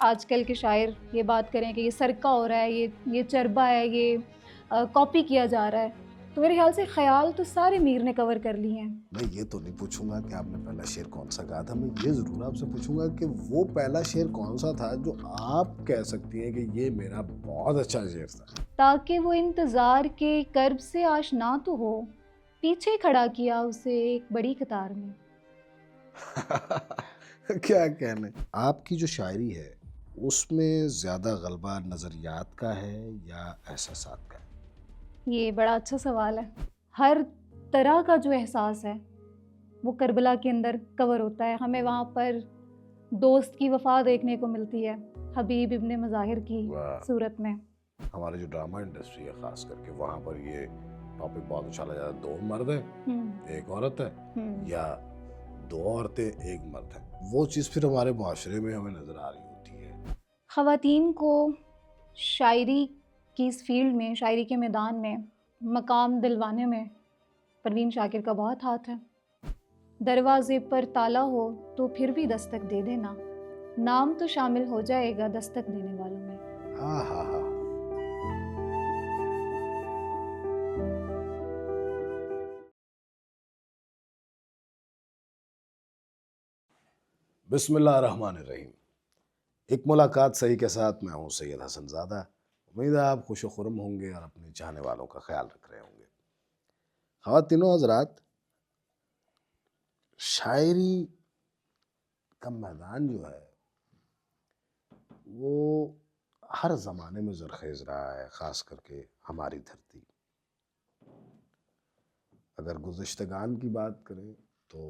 आजकल के शायर ये बात करें कि ये सरका हो रहा है, ये चरबा है, ये कॉपी किया जा रहा है। तो मेरे ख़्याल से ख़याल तो सारे मीर ने कवर कर लिए हैं। मैं ये तो नहीं पूछूंगा कि आपने पहला शेर कौन सा गाया था। मैं ये ज़रूर आपसे पूछूंगा कि वो पहला शेर कौन सा था जो आप कह सकती हैं कि ये मेरा बहुत अच्छा शेर था। ताकि वो इंतज़ार के कर्ब से आशना तो हो, पीछे खड़ा किया उसे एक बड़ी कतार में। क्या कहने। आपकी जो शायरी है उसमें ज़्यादा गलबा नज़रियात का है या एहसासात का है? ये बड़ा अच्छा सवाल है। हर तरह का जो एहसास है, वो करबला के अंदर कवर होता है। हमें वहाँ पर दोस्त की वफ़ा देखने को मिलती है, हबीब इब्ने मज़ाहिर की वाह। सूरत में। हमारे जो ड्रामा इंडस्ट्री है खास करके वहाँ पर ये टॉपिक बहुत उछाला जाता है। दो मर्द हुँ, है एक औरत है हुँ। या दो औरतें एक मर्द है, वो चीज़ फिर हमारे मुआशरे में हमें नज़र आ रही होती है। ख़वातीन को शायरी की इस फ़ील्ड में, शायरी के मैदान में मकाम दिलवाने में परवीन शाकिर का बहुत हाथ है। दरवाज़े पर ताला हो तो फिर भी दस्तक दे देना, नाम तो शामिल हो जाएगा दस्तक देने वालों में। हाँ हाँ हाँ। बिस्मिल्लाहिर्रहमानिर्रहीम। एक मुलाकात सही के साथ मैं हूँ सैयद हसन ज़ादा। उम्मीद है आप खुश खुरम होंगे और अपने चाहने वालों का ख्याल रख रहे होंगे। ख़वातीनो हज़रात, शायरी का मैदान जो है वो हर ज़माने में ज़रख़ेज़ रहा है, ख़ास करके हमारी धरती। अगर गुज़िश्तगान की बात करें तो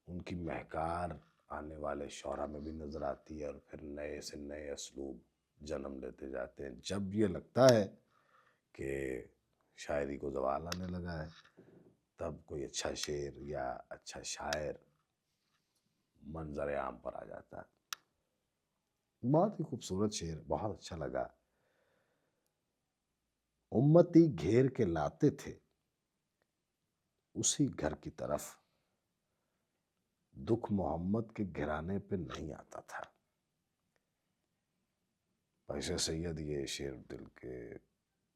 उनकी महकार आने वाले शौरा में भी नज़र आती है और फिर नए से नए असलूब जन्म लेते जाते हैं। जब ये लगता है कि शायरी को ज़वाल आने लगा है, तब कोई अच्छा शेर या अच्छा शायर मंज़र आम पर आ जाता है। बहुत ही खूबसूरत शेर, बहुत अच्छा लगा। उम्मती घेर के लाते थे उसी घर की तरफ, दुख मोहम्मद के घराने पे नहीं आता था। पैसे सैयद ये शेर दिल के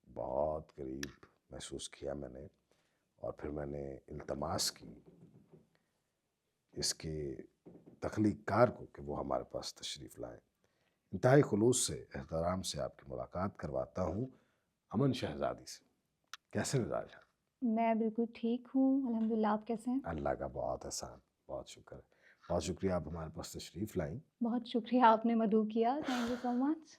बहुत करीब महसूस किया मैंने, और फिर मैंने इल्तमास की इसके तख्लीक़कार को कि वो हमारे पास तशरीफ़ लाएँ। इंतहाई खुलूस से, एहतराम से आपकी मुलाकात करवाता हूँ अमन शहज़ादी से। कैसे मिज़ाज हैं? मैं बिल्कुल ठीक हूँ, अल्हम्दुलिल्लाह। आप कैसे हैं? अल्लाह का बहुत एहसान, बहुत शुक्र है। बहुत शुक्रिया आप हमारे पास तशरीफ़ लाईं। बहुत शुक्रिया आपने मदऊ किया, थैंक यू सो मच।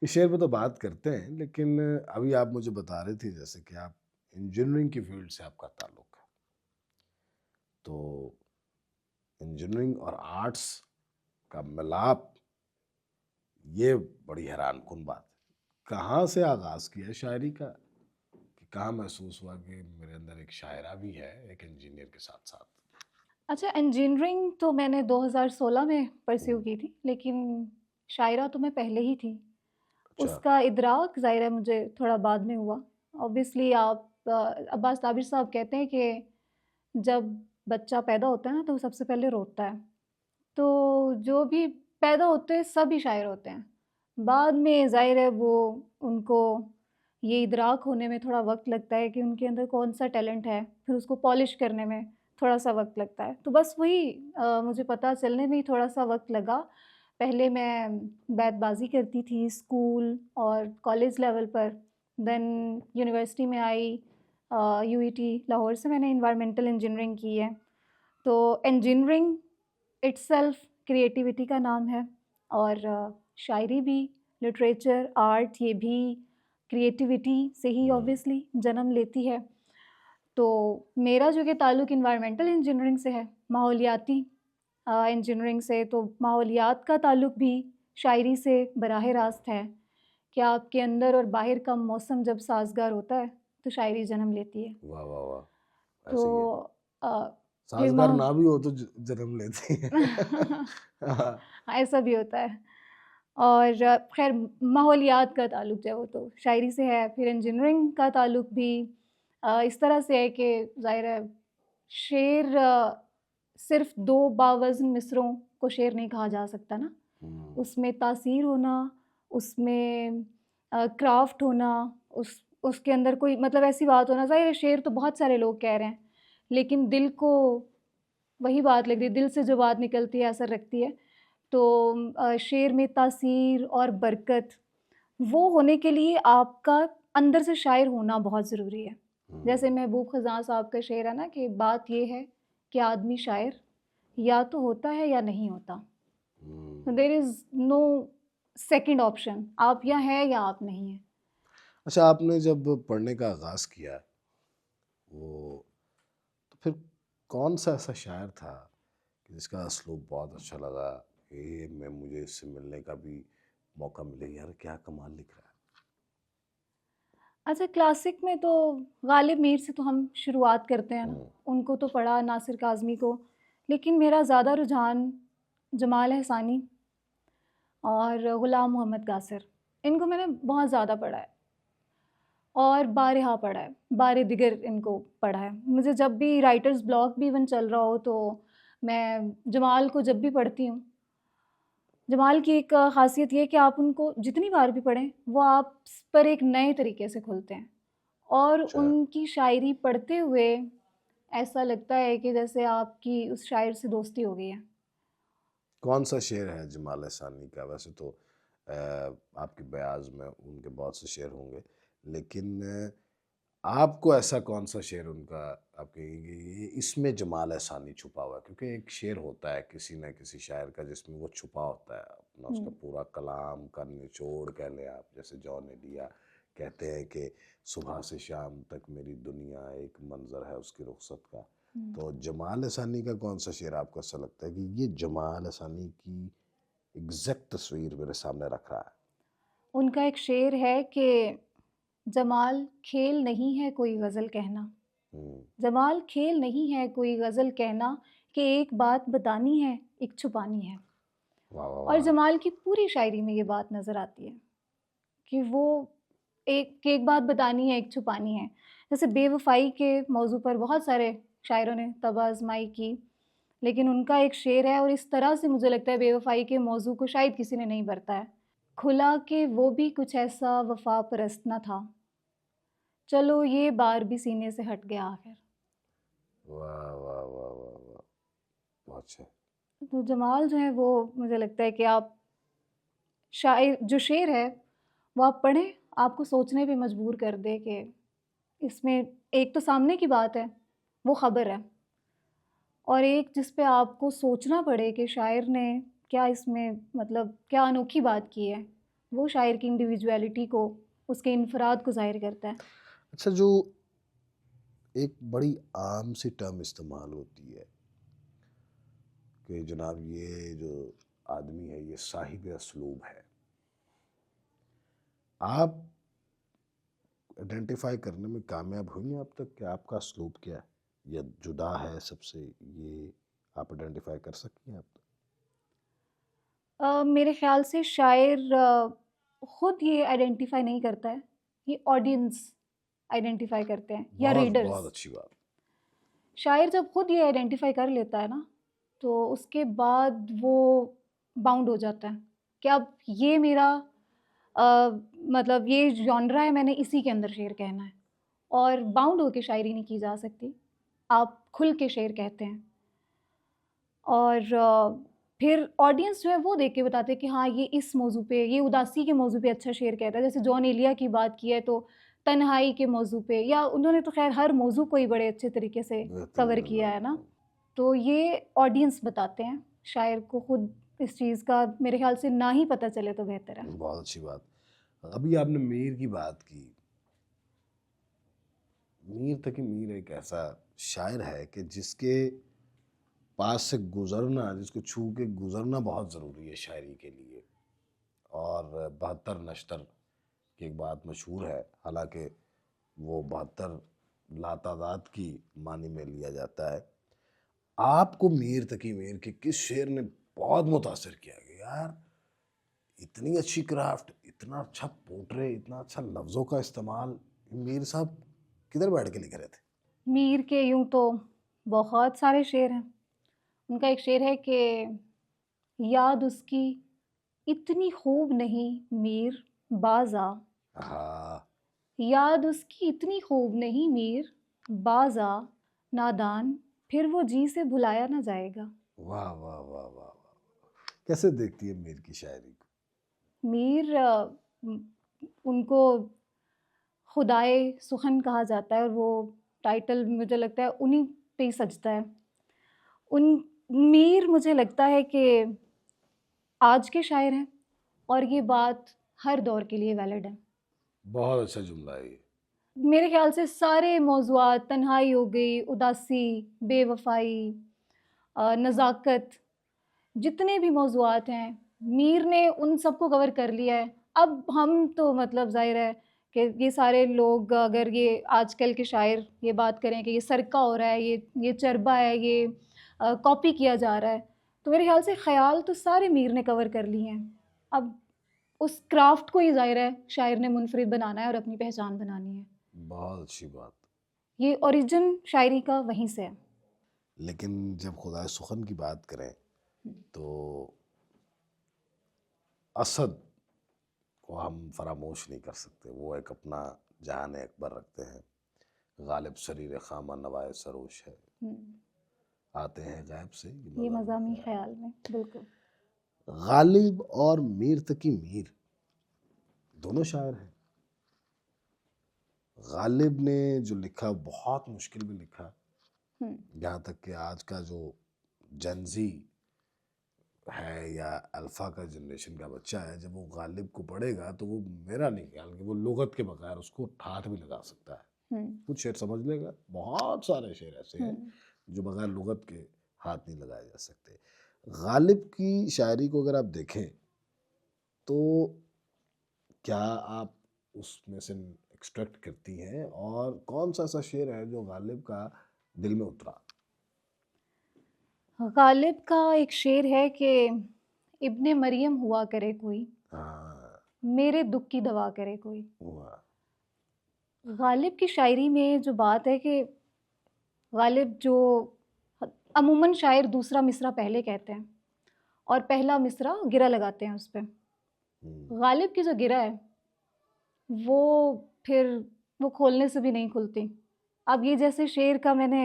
इस शेर पे तो बात करते हैं, लेकिन अभी आप मुझे बता रहे थे जैसे कि आप इंजीनियरिंग की फ़ील्ड से आपका ताल्लुक है। तो इंजीनियरिंग और आर्ट्स का मिलाप, ये बड़ी हैरानकुन बात है। कहाँ से आगाज़ किया है शायरी का? कि कहाँ महसूस हुआ कि मेरे अंदर एक शायरा भी है, एक इंजीनियर के साथ-साथ? अच्छा, इंजीनियरिंग तो मैंने 2016 में परस्यू हुँ, की थी, लेकिन शायरा तो मैं पहले ही थी। अच्छा, उसका इदराक ज़ाहिर है मुझे थोड़ा बाद में हुआ। ऑब्वियसली अब्बास ताबिर साहब कहते हैं कि जब बच्चा पैदा होता है ना, तो वो सबसे पहले रोता है। तो जो भी पैदा होते हैं सब ही शायर होते हैं। बाद में ज़ाहिर है वो उनको ये इदराक होने में थोड़ा वक़्त लगता है कि उनके अंदर कौन-सा टैलेंट है, फिर उसको पॉलिश करने में थोड़ा-सा वक़्त लगता है। तो बस वही मुझे पता चलने में ही थोड़ा-सा वक़्त लगा। पहले मैं बैतबाज़ी करती थी स्कूल और कॉलेज लेवल पर, देन यूनिवर्सिटी में आई यूईटी लाहौर से मैंने एनवायरमेंटल इंजीनियरिंग की है। तो इंजीनियरिंग इटसेल्फ क्रिएटिविटी का नाम है, और शायरी भी, लिटरेचर, आर्ट, ये भी क्रिएटिविटी से ही हुँ। ऑब्वियसली जन्म लेती है। तो मेरा जो कि ताल्लुक़ एनवायरमेंटल इंजीनियरिंग से है, माहौलियाती इंजीनियरिंग से, तो माहौलियात का ताल्लुक़ भी शायरी से बराह रास्त है कि आपके अंदर और बाहर का मौसम जब साज़गार होता है, तो शायरी जन्म लेती है। वाह, वाह, वाह! तो ऐसे ही है। अ, फिर साज़गार ना भी हो तो ज जन्म लेती है। हाँ, ऐसा भी होता है। और ख़ैर माहौलियात का ताल्लुक जो है वो तो शायरी से है। फिर इंजीनियरिंग का ताल्लुक भी इस तरह से है कि ज़ाहिर है शेर सिर्फ़ 2 बावज़न मिसरों को शेर नहीं कहा जा सकता ना। उसमें तासीर होना, उसमें क्राफ्ट होना, उसके अंदर कोई मतलब ऐसी बात होना। ज़ाहिर है शेर तो बहुत सारे लोग कह रहे हैं, लेकिन दिल को वही बात लग रही है, दिल से जो बात निकलती है असर रखती है। तो शेर में तासीर और बरकत, वो होने के लिए आपका अंदर से शायर होना बहुत ज़रूरी है। जैसे महबूब ख़ज़ां साहब का शेर है ना कि बात ये है कि आदमी शायर या तो होता है या नहीं होता। There is no second option, आप या हैं या आप नहीं हैं। अच्छा, आपने जब पढ़ने का आगाज़ किया, वो तो फिर कौन-सा ऐसा शायर था कि जिसका अस्लूब बहुत अच्छा लगा, ये मैं मुझे इससे मिलने का भी मौका मिले, यार क्या कमाल लिख रहा है? अच्छा, क्लासिक में तो गालिब मीर से तो हम शुरुआत करते हैं ना, हुँ, उनको तो पढ़ा, नासिर काज़मी को, लेकिन मेरा ज़्यादा रुझान जमाल अहसानी और ग़ुलाम मोहम्मद कासिर, इनको मैंने बहुत ज़्यादा पढ़ा है और बारहा पढ़ा है, बारे दिगर इनको पढ़ा है। मुझे जब भी राइटर्स ब्लॉक भी इवन चल रहा हो तो मैं जमाल को जब भी पढ़ती हूँ, जमाल की एक ख़ासियत ये है कि आप उनको जितनी बार भी पढ़ें, वो आप पर एक नए तरीके से खुलते हैं और अच्छा, उनकी शायरी पढ़ते हुए ऐसा लगता है कि जैसे आपकी उस शायर से दोस्ती हो गई है। कौन-सा शेर है जमाल अहसानी का? वैसे तो आपके बयाज़ में उनके बहुत से शेर होंगे, लेकिन आपको ऐसा कौन-सा शेर उनका आप कहेंगे ये इसमें जमाल अहसानी छुपा हुआ है? क्योंकि एक शेर होता है किसी न किसी शायर का जिसमें वो छुपा होता है, अपना हुँ, उसका पूरा कलाम का निचोड़ कह लें आप, जैसे जॉन एलिया कहते हैं कि सुबह से शाम तक मेरी दुनिया एक मंज़र है उसकी रुख़सत का। हुँ। तो जमाल अहसानी का कौन-सा शेर आपको ऐसा लगता है कि ये जमाल अहसानी की एग्ज़ैक्ट तस्वीर मेरे सामने रख रहा है? उनका एक शेर है कि जमाल खेल नहीं है कोई ग़ज़ल कहना, हुँ। जमाल खेल नहीं है कोई ग़ज़ल कहना कि एक बात बतानी है, एक छुपानी है। वाह, वाह, और वाह! जमाल की पूरी शायरी में ये बात नज़र आती है कि वो एक बात बतानी है, एक छुपानी है। जैसे बेवफ़ाई के मौज़ू पर बहुत सारे शायरों ने तब आज़माई की, लेकिन उनका एक शेर है और इस तरह से मुझे लगता है बेवफ़ाई के मौज़ू को शायद किसी ने नहीं बरता है। खुला के वो भी कुछ ऐसा वफ़ा परस्त ना था, चलो ये बार भी सीने से हट गया आखिर। वाह, वाह, वाह, वाह, वाह! बहुत अच्छा। तो जमाल जो है वो मुझे लगता है कि आप शायर जो शेर है, वो आप पढ़ें, आपको सोचने पे मजबूर कर दे कि इसमें एक तो सामने की बात है, वो ख़बर है और एक जिस पे आपको सोचना पड़े कि शायर ने क्या इसमें मतलब क्या अनोखी बात की है, वो शायर की इंडिविजुअलिटी को, उसके इन्फ़राद को ज़ाहिर करता है। अच्छा, जो एक बड़ी आम सी टर्म इस्तेमाल होती है कि जनाब ये जो आदमी है ये साहिब असलूब है। आप आइडेंटिफ़ाई करने में कामयाब हुई हैं अब तक कि आपका असलूब क्या है? या जुदा है सबसे, ये आप आइडेंटिफ़ाई कर सकती हैं अब तक? मेरे ख़्याल से शायर खुद ये आइडेंटिफ़ाई नहीं करता है, ये ऑडियंस आइडेंटिफ़ाई करते हैं या बहुत, बहुत रीडर्स। अच्छी बात। शायर जब खुद ये आइडेंटिफ़ाई कर लेता है ना, तो उसके बाद वो बाउंड हो जाता है कि अब ये मेरा अ, मतलब ये जॉनरा है, मैंने इसी के अंदर शेर कहना है और बाउंड होके शायरी नहीं की जा सकती। आप खुल के शेर कहते हैं और फिर ऑडियंस जो है वो देख के बताते हैं कि हाँ, ये इस मौज़ू पे, ये उदासी के मौज़ू पे अच्छा शेर कहता है। जैसे जॉन एलिया की बात की है तो तन्हाई के मौज़ू पे या उन्होंने तो ख़ैर हर मौज़ू को ही बड़े अच्छे तरीके से बेहतरीन कवर किया अंदाज़ है ना। में। तो ये ऑडियंस बताते हैं, शायर को खुद इस चीज़ का मेरे ख़्याल से ना ही पता चले तो बेहतर है। बहुत अच्छी बात। अभी आपने मीर की बात की। मीर तकी मीर एक ऐसा शायर है कि जिसके पास से गुज़रना, जिसको छू के गुज़रना बहुत ज़रूरी है शायरी के लिए। और 72 नश्तर की एक बात मशहूर है, हालाँकि वो 72 लातादाद की मानी में लिया जाता है। आपको मीर तकी मीर के किस शेर ने बहुत मुतासिर किया कि यार इतनी अच्छी क्राफ्ट, इतना अच्छा पोर्ट्रे, इतना अच्छा लफ्ज़ों का इस्तेमाल, मीर साहब किधर बैठ के लिख रहे थे? मीर के यूँ तो बहुत सारे शेर हैं। उनका एक शेर है कि याद उसकी इतनी खूब नहीं मीर बाज़ा, हाँ। याद उसकी इतनी खूब नहीं मीर बाज़ा, नादान फिर वो जी से भुलाया ना जाएगा। वाह वाह वाह वाह वाह! कैसे देखती है मीर की शायरी को? मीर उनको खुदाए सुखन कहा जाता है और वो टाइटल मुझे लगता है उन्हीं पे ही सजता है। उन मीर मुझे लगता है कि आज के शायर हैं और ये बात हर दौर के लिए वैलिड है। बहुत अच्छा जुमला है ये। मेरे ख़्याल से सारे मौज़ूआत तन्हाई हो गई, उदासी, बेवफ़ाई, नज़ाकत, जितने भी मौज़ूआत हैं, मीर ने उन सबको कवर कर लिया है। अब हम तो मतलब ज़ाहिर है कि ये सारे लोग अगर ये आजकल के शायर ये बात करें कि ये सरका हो रहा है, ये चरबा है, ये कॉपी किया जा रहा है, तो मेरे ख़्याल से ख़याल तो सारे मीर ने कवर कर लिए हैं। अब उस क्राफ़्ट को ही ज़ाहिर है शायर ने मुनफ़रिद बनाना है और अपनी पहचान बनानी है। बहुत अच्छी बात। ये ओरिजिन शायरी का वहीं से है। लेकिन जब खुदाए सुखन की बात करें तो असद को हम फरामोश नहीं कर सकते। वो एक अपना जहान अकबर रखते हैं। गालिब शरीर खामा नवाए सरोश है। हुँ, आते हैं गायब से ये ये मज़ामी मज़ामी ख़याल। ख़याल में, बिल्कुल। गालिब और मीर तकी मीर दोनों शायर हैं। गालिब ने जो लिखा बहुत मुश्किल में लिखा। हुँ, यहाँ तक कि आज का जो जनजी है या अल्फा का जनरेशन का बच्चा है, जब वो गालिब को पढ़ेगा तो वो, मेरा नहीं ख्याल कि वो लुगत के बगैर उसको ठाठ भी लगा सकता है। हुँ, कुछ शेर समझ लेगा, बहुत सारे शेर ऐसे हुँ। हैं जो बगैर लुगत के हाथ नहीं लगाए जा सकते। गालिब की शायरी को अगर आप देखें तो क्या आप उसमें से एक्सट्रैक्ट करती हैं, और कौन सा ऐसा शेर है जो गालिब का दिल में उतरा? गालिब का एक शेर है कि इब्ने मरियम हुआ करे कोई, हाँ। मेरे दुःख की दवा करे कोई। वाह। गालिब की शायरी में जो बात है कि गालिब जो अमूमन शायर दूसरा मिसरा पहले कहते हैं और पहला मिसरा गिरा लगाते हैं उस पे। हम्म। गालिब की जो गिरा है, वो फिर वो खोलने से भी नहीं खुलती। अब ये जैसे शेर का मैंने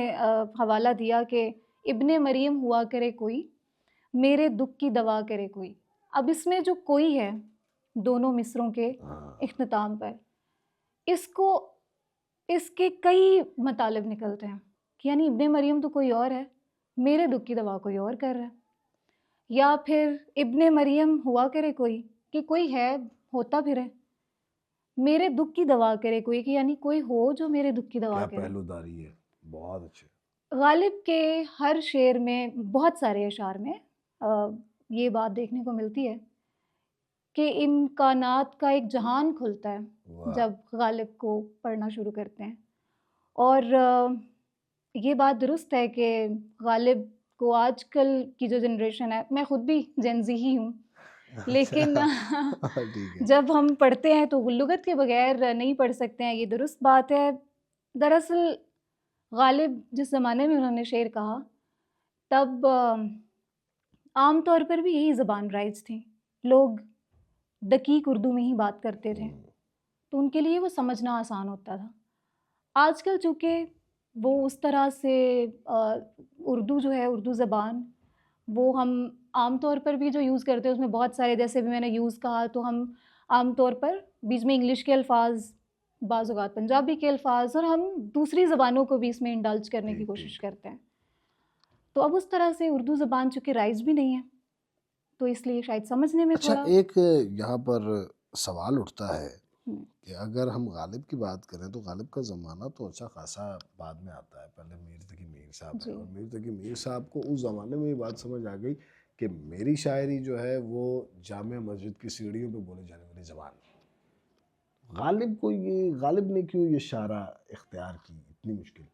हवाला दिया कि इब्ने मरियम हुआ करे कोई, मेरे दुःख की दवा करे कोई। अब इसमें जो कोई है, दोनों मिसरों के हाँ। इख्तिताम पर, इसको इसके कई मतलब निकलते हैं कि यानी इब्ने मरियम तो कोई और है, मेरे दुःख की दवा कोई और कर रहा है। या फिर इब्ने मरियम हुआ करे कोई, कि कोई है, होता फिरे, मेरे दुःख की दवा करे कोई, कि यानी कोई हो जो मेरे दुःख की दवा क्या करे। पहलूदारी है, बहुत अच्छे। गालिब के हर शेर में, बहुत सारे अशार में ये बात देखने को मिलती है कि इम्कानात का एक जहान खुलता है वाह। जब गालिब को पढ़ना शुरू करते हैं। और ये बात दुरुस्त है कि गालिब को आजकल की जो जनरेशन है, मैं खुद भी जेन ज़ी ही हूँ, लेकिन अच्छा। ठीक है। जब हम पढ़ते हैं तो लुग़त के बगैर नहीं पढ़ सकते हैं, ये दुरुस्त बात है। दरअसल गालिब जिस ज़माने में उन्होंने शेर कहा, तब आम तौर पर भी यही ज़बान राइज थी। लोग दकीक उर्दू में ही बात करते थे, हम्म। तो उनके लिए वो समझना आसान होता था। आजकल चूँकि वो उस तरह से उर्दू जो है, उर्दू ज़बान, वो हम आम तौर पर भी जो यूज़ करते हैं उसमें बहुत सारे, जैसे भी मैंने यूज़ कहा, तो हम आम तौर पर बीच में इंग्लिश के अल्फ़ाज़, बाज़ औक़ात पंजाबी के अल्फ़ाज़, और हम दूसरी ज़बानों को भी इसमें इंडल्ज करने की ठीक कोशिश ठीक। करते हैं। तो अब उस तरह से उर्दू ज़बान चूँकि राइज भी नहीं है, तो इसलिए शायद समझने में अच्छा, थोड़ा एक यहाँ पर सवाल उठता है हुँ, कि अगर हम गालिब की बात करें तो गालिब का ज़माना तो अच्छा खासा बाद में आता है। पहले मीर तकी मीर साहब हैं, जी। और मीर तकी मीर साहब को उस ज़माने में ये बात समझ आ गई कि मेरी शायरी जो है वो जामे मस्जिद की सीढ़ियों पे बोली जाने वाली ज़बान है। गालिब ने क्यों ये शारा इख्तियार की इतनी मुश्किल?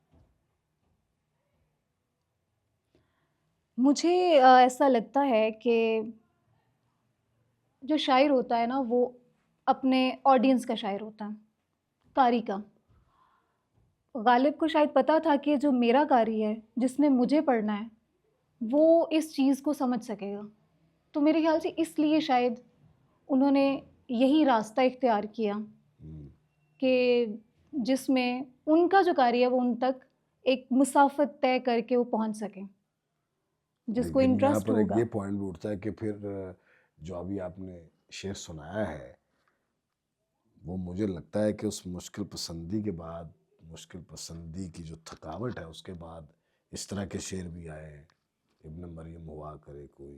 मुझे ऐसा लगता है कि जो शायर होता है ना, वो अपने ऑडियंस का शायर होता है, कारी का। गालिब को शायद पता था कि जो मेरा कारी है, जिसने मुझे पढ़ना है, वो इस चीज़ को समझ सकेगा। तो मेरे ख़्याल से इसलिए शायद उन्होंने यही रास्ता इख्तियार किया हम्म, कि जिसमें उनका जो कार्य है वो उन तक एक मुसाफत तय करके वो पहुंच सकें, जिसको लेकिन यहाँ इंटरेस्ट पर एक होगा। ये पॉइंट भी उठता है कि फिर जो अभी आपने शेर सुनाया है, वो मुझे लगता है कि उस मुश्किल पसंदी के बाद, मुश्किल पसंदी की जो थकावट है उसके बाद इस तरह के शेर भी आए हैं। इब्न मरियम हुआ करे कोई,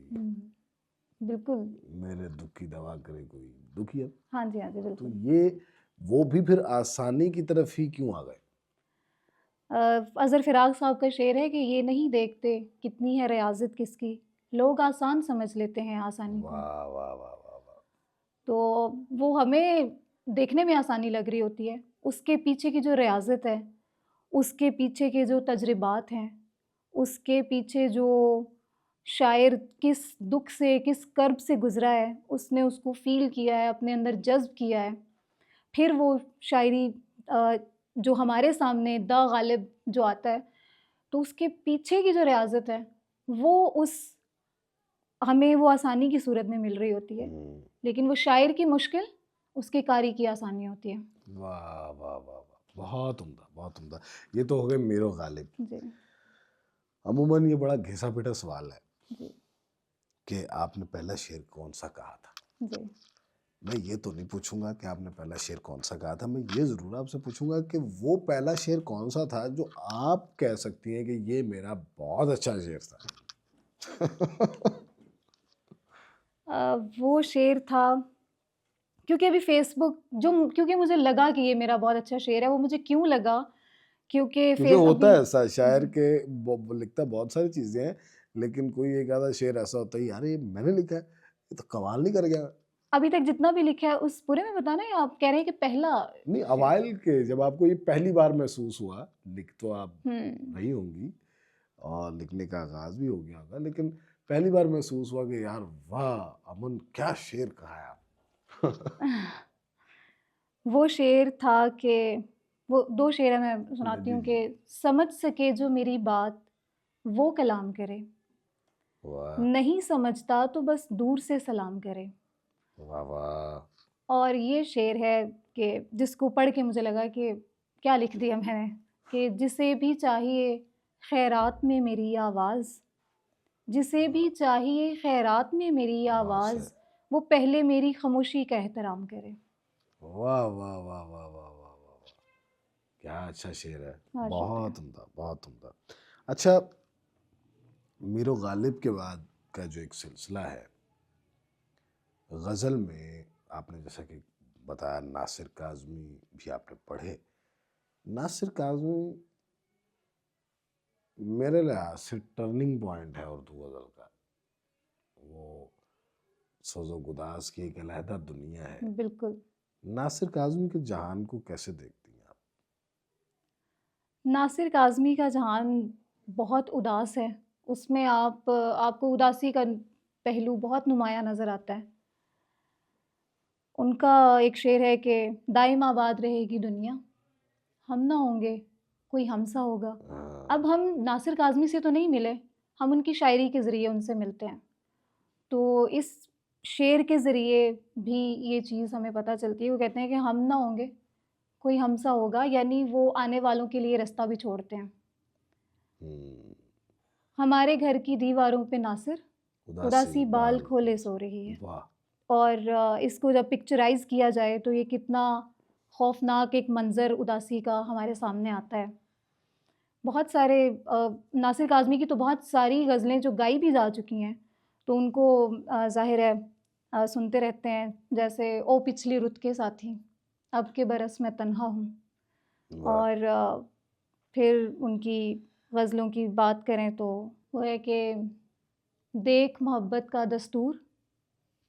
बिल्कुल। मेरे दुख की दवा करे कोई, दुखिया। हाँ जी, हाँ जी, तो बिल्कुल। ये वो भी फिर आसानी की तरफ ही क्यों आ गए? अज़र फ़िराक साहब का शेर है कि ये नहीं देखते कितनी है रियाज़त किसकी, लोग आसान समझ लेते हैं आसानी को। वाह वाह वाह वाह वाह। तो वो हमें देखने में आसानी लग रही होती है, उसके पीछे की जो रियाज़त है, उसके पीछे के जो तजुर्बात हैं, उसके पीछे जो शायर किस दुःख से, किस कर्ब से गुज़रा है, उसने उसको फ़ील किया है, अपने अंदर जज़्ब किया है। फिर वो शायरी अ, जो हमारे सामने द गालिब जो आता है, तो उसके पीछे की जो रियाज़त है, वो उस हमें वो आसानी की सूरत में मिल रही होती है। हम्म, लेकिन वो शायर की मुश्किल, उसके कारी की आसानी होती है। वाह वाह वाह वाह, बहुत उम्दा, बहुत उम्दा। ये तो हो गए मेरो गालिब। जी, अमूमन ये बड़ा घिसा पिटा सवाल है जी, कि आपने पहला शेर कौन सा कहा था। जी। मैं ये तो नहीं पूछूंगा कि आपने पहला शेर कौन सा कहा था, मैं ये ज़रूर आपसे पूछूंगा कि वो पहला शेर कौन सा था जो आप कह सकती हैं कि ये मेरा बहुत अच्छा शेर था। वो शेर था क्योंकि अभी फ़ेसबुक जो क्योंकि मुझे लगा कि ये मेरा बहुत अच्छा शेर है, वो मुझे क्यों लगा क्योंकि क्योंकि फ़ेस होता अभी है ऐसा, शायर जी। के लिखता बहुत सारी चीज़ें हैं, लेकिन कोई एक आधा शेर ऐसा होता है, यार ये मैंने लिखा है, ये तो कमाल नहीं कर गया। अभी तक जितना भी लिखा है उस पूरे में बताना है या आप कह रहे हैं कि पहला नहीं, शेर? अवाइल के जब आपको ये पहली बार महसूस हुआ, लिख तो आप हुँ। रही होंगी और लिखने का आगाज़ भी हो गया होगा, लेकिन पहली बार महसूस हुआ कि यार वाह! अमन क्या शेर कहा है आप। वो शेर था कि वो 2 शेर हैं मैं जी, सुनाती जी, हूँ जी। कि समझ सके जो मेरी बात, वो कलाम करे, वाह! नहीं समझता तो बस दूर से सलाम करे। वाह, वाह! और ये शेर है कि जिसको पढ़ के मुझे लगा कि क्या लिख दिया मैंने, कि जिसे भी चाहिए खैरात में मेरी आवाज़, जिसे भी चाहिए खैरात में मेरी बहुत सही। आवाज़, वो पहले मेरी खामोशी का एहतराम करे। वाह, वाह, वाह, वाह, वाह, वाह, वाह, वाह! क्या अच्छा शेर है। हाँ, शुक्रिया। बहुत उम्दा, बहुत उम्दा। अच्छा, मीरो गालिब के बाद का जो एक सिलसिला है, ग़ज़ल में आपने जैसा कि बताया नासिर काज़मी भी आपने पढ़े। नासिर काज़मी मेरे लिहाज से टर्निंग पॉइंट है उर्दू ग़ज़ल का। वो सोज़ो गुदास की एक अलहदा दुनिया है। बिल्कुल। नासिर काज़मी के जहान को कैसे देखती हैं आप? नासिर काज़मी का जहान बहुत उदास है। उसमें आपको उदासी का पहलू बहुत नुमायाँ नज़र आता है। उनका एक शेर है कि दाइम आबाद रहेगी दुनिया, हम ना होंगे, कोई हमसा होगा। अब हाँ, हम नासिर काज़मी से तो नहीं मिले, हम उनकी शायरी के ज़रिए उनसे मिलते हैं। तो इस शेर के ज़रिए भी ये चीज़ हमें पता चलती है। वो कहते हैं कि हम ना होंगे, कोई हमसा होगा, यानी वो आने वालों के लिए रास्ता भी छोड़ते हैं। हुँ, हमारे घर की दीवारों पे नासिर, उदासी उदासी बाल बाल खोले सो रही है। वाह! और इसको जब पिक्चराइज़ किया जाए तो ये कितना खौफ़नाक एक मंज़र उदासी का हमारे सामने आता है। बहुत सारे नासिर काज़मी की तो बहुत सारी ग़ज़लें जो गाई भी जा चुकी हैं, तो उनको ज़ाहिर है सुनते रहते हैं। जैसे ओ पिछली रुत के साथी, अब के बरस मैं तन्हा हूँ। वाह! और फिर उनकी ग़ज़लों की बात करें तो वो है कि देख मोहब्बत का दस्तूर,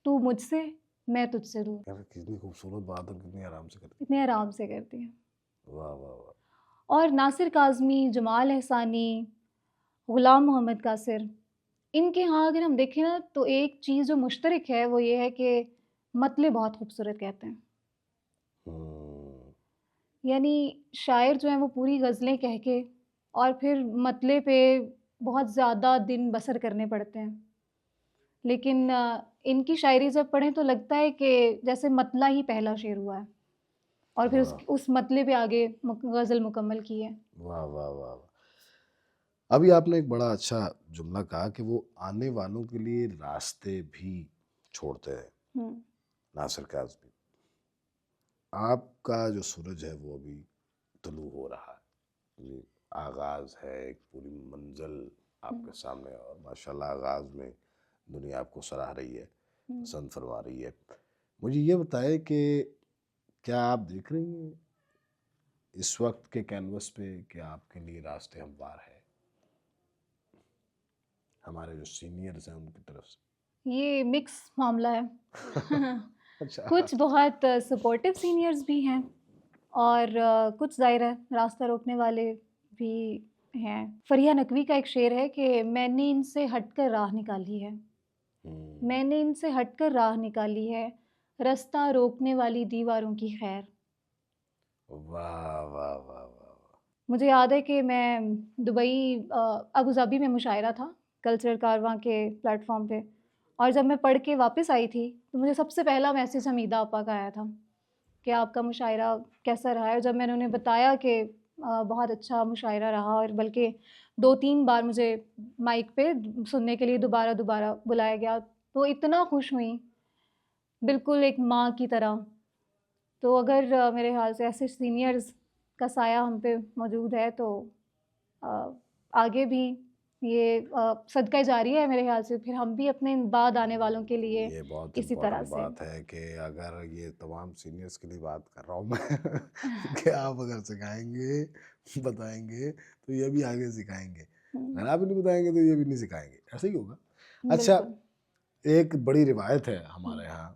तू मुझसे, मैं तुझसे दूर, यार कितनी खूबसूरत बात और कितनी आराम से करती इतने आराम से करती हैं। हैं। वाह, वाह, वाह! और नासिर काज़मी, जमाल अहसानी, ग़ुलाम मोहम्मद कासिर, इनके यहाँ अगर हम देखें ना तो एक चीज़ जो मुश्तरक है वो ये है कि मतले बहुत खूबसूरत कहते हैं। हुँ, यानी शायर जो हैं वो पूरी ग़ज़लें कह के और फिर मतले पे बहुत ज़्यादा दिन बसर करने पड़ते हैं। लेकिन इनकी शायरी जब पढ़ें तो लगता है कि जैसे मतला ही पहला शेर हुआ है और फिर वाह उस मतले पे आगे गज़ल मुकम्मल की है। वाह वाह वाह वाह। अभी आपने एक बड़ा अच्छा जुमला कहा कि वो आने वालों के लिए रास्ते भी छोड़ते हैं, हुँ, नासिर काज़मी। आपका जो सूरज है वो अभी तुलू हो रहा है, ये आगाज़ है, एक पूरी मंजिल हुँ, आपके सामने है और माशाल्लाह आगाज़ में दुनिया आपको सराह रही है, हुँ। पसंद फरमा रही है। मुझे ये बताएं कि क्या आप देख रही हैं इस वक्त के कैनवस पे कि आपके लिए रास्ते हमवार है, हमारे जो सीनियर्स हैं उनकी तरफ ये मिक्स मामला है। से? अच्छा। कुछ बहुत सपोर्टिव सीनियर्स भी हैं और कुछ ज़ाहिर है रास्ता रोकने वाले भी हैं। फ़रिया नकवी का एक शेर है कि मैंने इनसे हटकर राह निकाली है, हम्म, मैंने इनसे हटकर राह निकाली है, रास्ता रोकने वाली दीवारों की खैर। वाह वाह वाह वाह वाह। मुझे याद है कि मैं दुबई अबू धाबी में मुशायरा था, कल्चरल कारवां के प्लेटफ़ॉर्म पे और जब मैं पढ़ के वापस आई थी, तो मुझे सबसे पहला मैसेज हमीदा आपा का आया था कि आपका मुशायरा कैसा रहा है? और जब मैंने उन्हें बताया कि बहुत अच्छा मुशायरा रहा और बल्कि 2-3 बार मुझे माइक पे सुनने के लिए दोबारा-दोबारा बुलाया गया, तो इतना खुश हुई, बिल्कुल एक माँ की तरह। तो अगर मेरे ख़्याल से ऐसे सीनियर्स का साया हम पे मौजूद है तो अ, आगे भी ये सदका जारी है मेरे ख़्याल से, फिर हम भी अपने बाद आने वालों के लिए ये बहुत इसी तरह इम्पोर्टेंट से। बात है कि अगर ये तमाम सीनियर्स के लिए बात कर रहा हूँ मैं कि आप अगर सिखाएंगे, बताएंगे तो ये भी आगे सिखाएंगे, हुँ, अगर आप नहीं बताएंगे तो ये भी नहीं सिखाएंगे, ऐसे ही होगा। अच्छा, बिल्कुल। एक बड़ी रिवायत है हुँ, हमारे यहाँ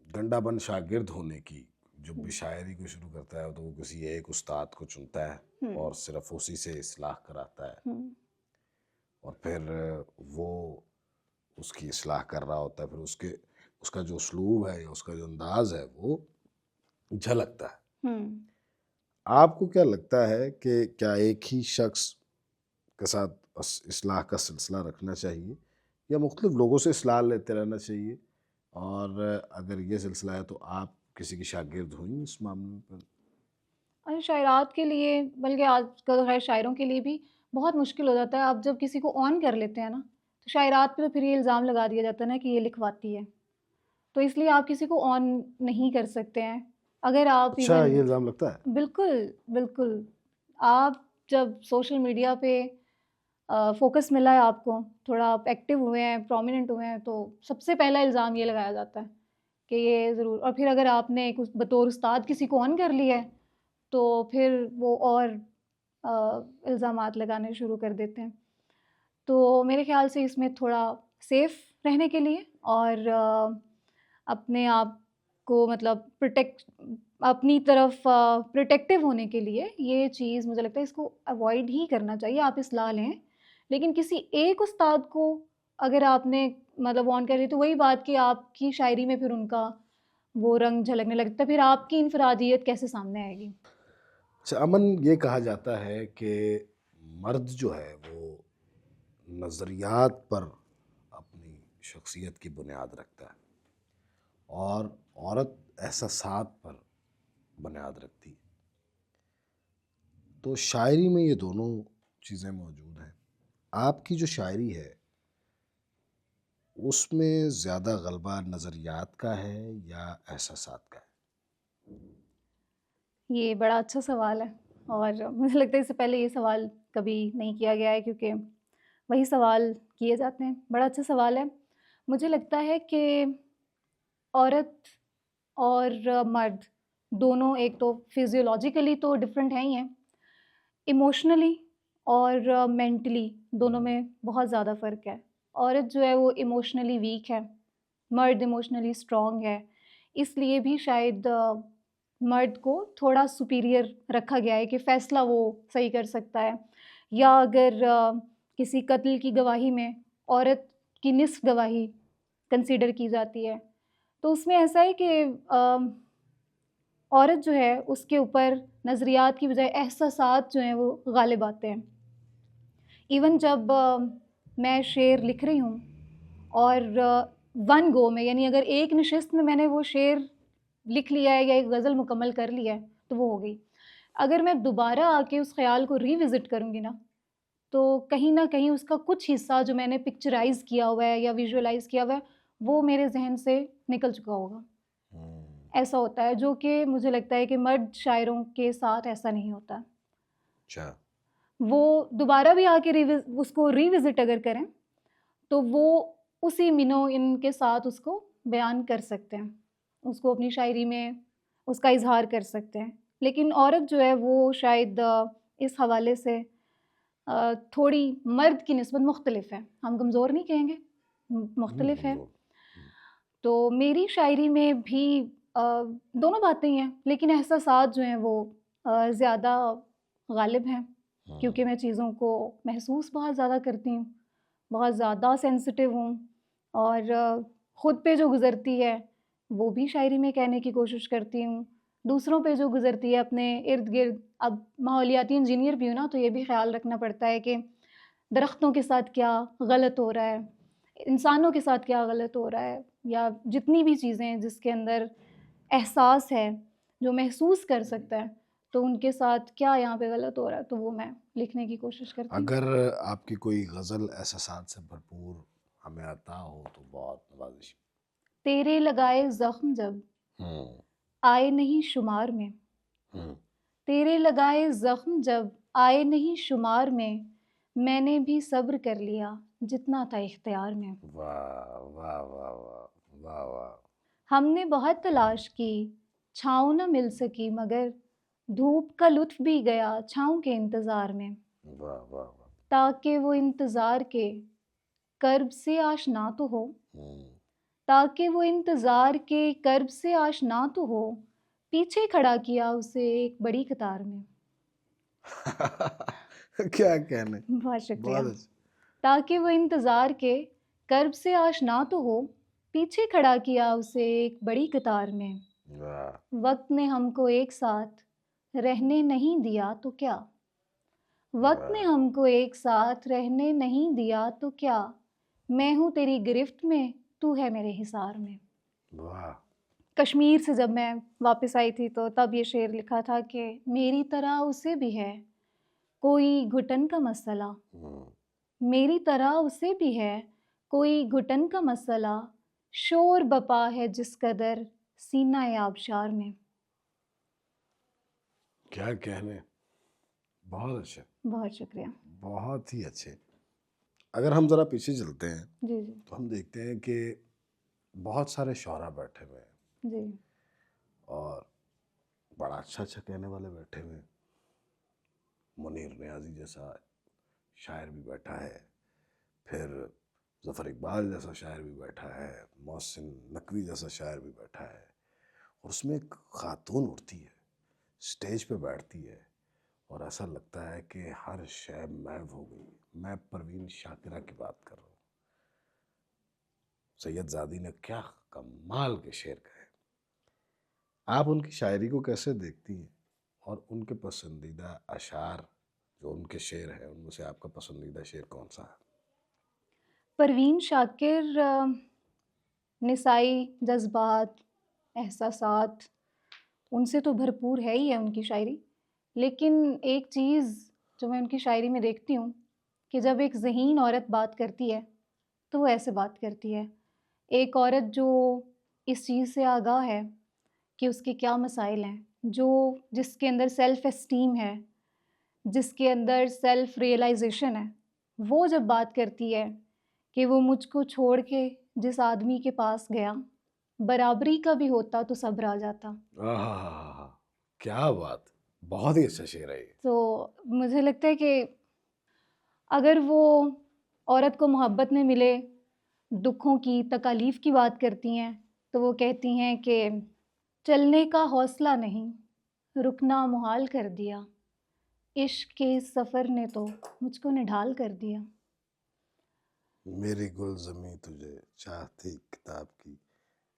गंडाबन शागिर्द होने की। जब हुँ, भी शायरी को शुरू करता है तो वो किसी एक उस्ताद को चुनता है हुँ, और सिर्फ उसी से इस्लाह कराता है हुँ, और फिर वो उसकी इस्लाह कर रहा होता है, फिर उसका जो उसलूब है या उसका जो अंदाज है वो झलकता है। हुँ। आपको क्या लगता है कि क्या एक ही शख्स के साथ इस्लाह का सिलसिला रखना चाहिए या मुख्तलिफ लोगों से इस्लाह लेते रहना चाहिए? और अगर ये सिलसिला है तो आप किसी की शागिर्द हुई इस मामले पर? शायरात के लिए बल्कि आजकल तो ख़ैर शायरों के लिए भी बहुत मुश्किल हो जाता है। आप जब किसी को ऑन कर लेते हैं ना, तो शायरात पे तो फिर ये इल्ज़ाम लगा दिया जाता है ना कि ये लिखवाती है। तो इसलिए आप किसी को ऑन नहीं कर सकते हैं। अगर आप अच्छा, इवन ये इल्ज़ाम लगता है? बिल्कुल, बिल्कुल। आप जब सोशल मीडिया पे फ़ोकस मिला है आपको, थोड़ा आप एक्टिव हुए हैं, प्रोमिनेंट हुए हैं, तो सबसे पहला इल्ज़ाम ये लगाया जाता है कि ये ज़रूर और फिर अगर आपने एक बतौर उस्ताद किसी को ऑन कर लिया है, तो फिर वो और इल्ज़ामात लगाने शुरू कर देते हैं। तो मेरे ख़्याल से इसमें थोड़ा सेफ़ रहने के लिए और अपने आप को मतलब अपनी तरफ प्रोटेक्टिव होने के लिए ये चीज़ मुझे लगता है इसको अवॉइड ही करना चाहिए। आप इस्लाह लें, लेकिन किसी एक उस्ताद को अगर आपने मतलब ऑन कर दी तो वही बात कि आपकी शायरी में फिर उनका वो रंग झलकने लगता है, फिर आपकी इनफ़रादियत कैसे सामने आएगी? अच्छा अमन, ये कहा जाता है कि मर्द जो है वो नज़रियात पर अपनी शख्सियत की बुनियाद रखता है और औरत एहसासात पर बुनियाद रखती है। तो शायरी में ये दोनों चीज़ें मौजूद हैं। आपकी जो शायरी है उसमें ज़्यादा गलबा नज़रियात का है या एहसासात का है? ये बड़ा अच्छा सवाल है और मुझे लगता है इससे पहले ये सवाल कभी नहीं किया गया है क्योंकि वही सवाल किए जाते हैं। बड़ा अच्छा सवाल है। मुझे लगता है कि औरत और मर्द दोनों एक तो फ़िज़ियोलॉजिकली तो डिफ़रेंट हैं ही हैं। इमोशनली और मेंटली दोनों में बहुत ज़्यादा फ़र्क है। औरत जो है वो इमोशनली वीक है, मर्द इमोशनली स्ट्रॉन्ग है। इसलिए भी शायद मर्द को थोड़ा सुपीरियर रखा गया है कि फ़ैसला वो सही कर सकता है। या अगर किसी कत्ल की गवाही में औरत की निस्फ़ गवाही कंसीडर की जाती है, तो उसमें ऐसा है कि औरत जो है उसके ऊपर नज़रियात की बजाय एहसासात जो हैं वो ग़ालिब आते हैं। इवन जब मैं शेर लिख रही हूँ और वन गो में, यानी अगर एक नशिस्त में मैंने वो शेर लिख लिया है या एक गज़ल मुकम्मल कर लिया है, तो वो हो गई। अगर मैं दोबारा आके उस ख़्याल को रिविज़िट करूँगी ना, तो कहीं न कहीं उसका कुछ हिस्सा जो मैंने पिक्चराइज़ किया हुआ है या विज़ुअलाइज़ किया हुआ है, वो मेरे ज़हन से निकल चुका होगा। हुँ, ऐसा होता है, जो कि मुझे लगता है कि मर्द शायरों के साथ ऐसा नहीं होता। अच्छा। वो दोबारा भी आके उसको रिविज़िट अगर करें, तो वो उसी मिनो-इन के साथ उसको बयान कर सकते हैं। उसको अपनी शायरी में उसका इज़हार कर सकते हैं। लेकिन औरत जो है वो शायद इस हवाले से थोड़ी मर्द की निस्बत मुख्तलिफ है। हम कमज़ोर नहीं कहेंगे, मुख्तलिफ है। कमज़ोर। हुँ, तो मेरी शायरी में भी दोनों बातें ही हैं, लेकिन एहसासात जो हैं वो ज़्यादा गालिब हैं, क्योंकि हुँ, मैं चीज़ों को महसूस बहुत ज़्यादा करती हूँ, बहुत ज़्यादा सेंसिटिव हूँ और खुद पे जो गुज़रती है, वो भी शायरी में कहने की कोशिश करती हूँ। दूसरों पे जो गुज़रती है अपने इर्द-गिर्द, अब माहौलियाती इंजीनियर भी हूँ ना, तो ये भी ख़्याल रखना पड़ता है कि दरख्तों के साथ क्या गलत हो रहा है, इंसानों के साथ क्या गलत हो रहा है, या जितनी भी चीज़ें हैं जिसके अंदर एहसास है, जो महसूस कर सकता है, तो उनके साथ क्या यहाँ पे गलत हो रहा है, तो वो मैं लिखने की कोशिश करती हूँ। अगर आपकी कोई गज़ल एहसासात से भरपूर हमें अता हो तो बहुत नवाज़िश। तेरे लगाए ज़ख्म जब हुँ, आए नहीं शुमार में, हुँ। तेरे लगाए ज़ख्म जब आए नहीं शुमार में, मैंने भी सब्र कर लिया जितना था इख्तियार में। वाह! वाह, वाह, वाह! वाह, वाह! हमने बहुत तलाश की, छाँव न मिल सकी, मगर धूप का लुत्फ़ भी गया छाँव के इंतज़ार में। वाह, वाह, वाह! ताकि वो इंतज़ार के कर्ब से आशना तो हो, हुँ। ताकि वो इंतज़ार के कर्ब से आशना तो हो, पीछे खड़ा किया उसे एक बड़ी कतार में। क्या कहने? बहुत शुक्रिया। बहुत अच्छा। ताकि वो इंतज़ार के कर्ब से आशना तो हो, पीछे खड़ा किया उसे एक बड़ी कतार में। वाह! वक़्त ने हमको एक साथ रहने नहीं दिया तो क्या? वक़्त ने वाह! हमको एक साथ रहने नहीं दिया तो क्या? मैं हूँ तेरी गिरफ्त में, तू है मेरे हिसार में। वाह! कश्मीर से जब मैं वापस आई थी तो तब ये शेर लिखा था कि मेरी तरह उसे भी है कोई घुटन का मसला, हुँ। मेरी तरह उसे भी है कोई घुटन का मसला, शोर बपा है जिस कदर सीना ए आबशार में। क्या कहने? बहुत अच्छे, बहुत शुक्रिया। बहुत ही अच्छे। अगर हम ज़रा पीछे चलते हैं, जी, जी। तो हम देखते हैं कि बहुत सारे शुअरा बैठे हुए हैं जी। और बड़ा अच्छा-अच्छा कहने वाले बैठे हुए हैं। मुनीर नियाज़ी जैसा शायर भी बैठा है, फिर ज़फ़र इक़बाल जैसा शायर भी बैठा है, मोहसिन नकवी जैसा शायर भी बैठा है और उसमें एक ख़ातून उठती है, स्टेज पे बैठती है और ऐसा लगता है कि हर शय महव हो गई। मैं परवीन शाकिरा की बात कर रहा हूँ। सैयदज़ादी ने क्या कमाल के शेर कहे। आप उनकी शायरी को कैसे देखती हैं? और उनके पसंदीदा अशार जो उनके शेर हैं, उनमें से आपका पसंदीदा शेर कौन-सा है? परवीन शाकिर निसाई जज़्बात, एहसासात, उनसे तो भरपूर है ही है उनकी शायरी। लेकिन एक चीज़ जो मैं उनकी शायरी में देखती हूँ कि जब एक ज़हीन औरत बात करती है, तो वो ऐसे बात करती है। एक औरत जो इस चीज़ से आगाह है कि उसके क्या मसाइल हैं, जिसके अंदर सेल्फ़ एस्टीम है, जिसके अंदर सेल्फ़ रियलाइज़ेशन है, वो जब बात करती है कि वो मुझको छोड़ के जिस आदमी के पास गया, बराबरी का भी होता तो सब्र आ जाता। आहाहाहा! क्या बात! बहुत ही अच्छा शेर है ये। तो मुझे लगता है कि अगर वो औरत को मोहब्बत में मिले दुखों की, तकालीफ़ की बात करती हैं, तो वो कहती हैं कि चलने का हौसला नहीं, रुकना मुहाल कर दिया, इश्क के इस सफ़र ने तो मुझको निढाल कर दिया। मेरी गुलज़मी तुझे चाहती किताब की,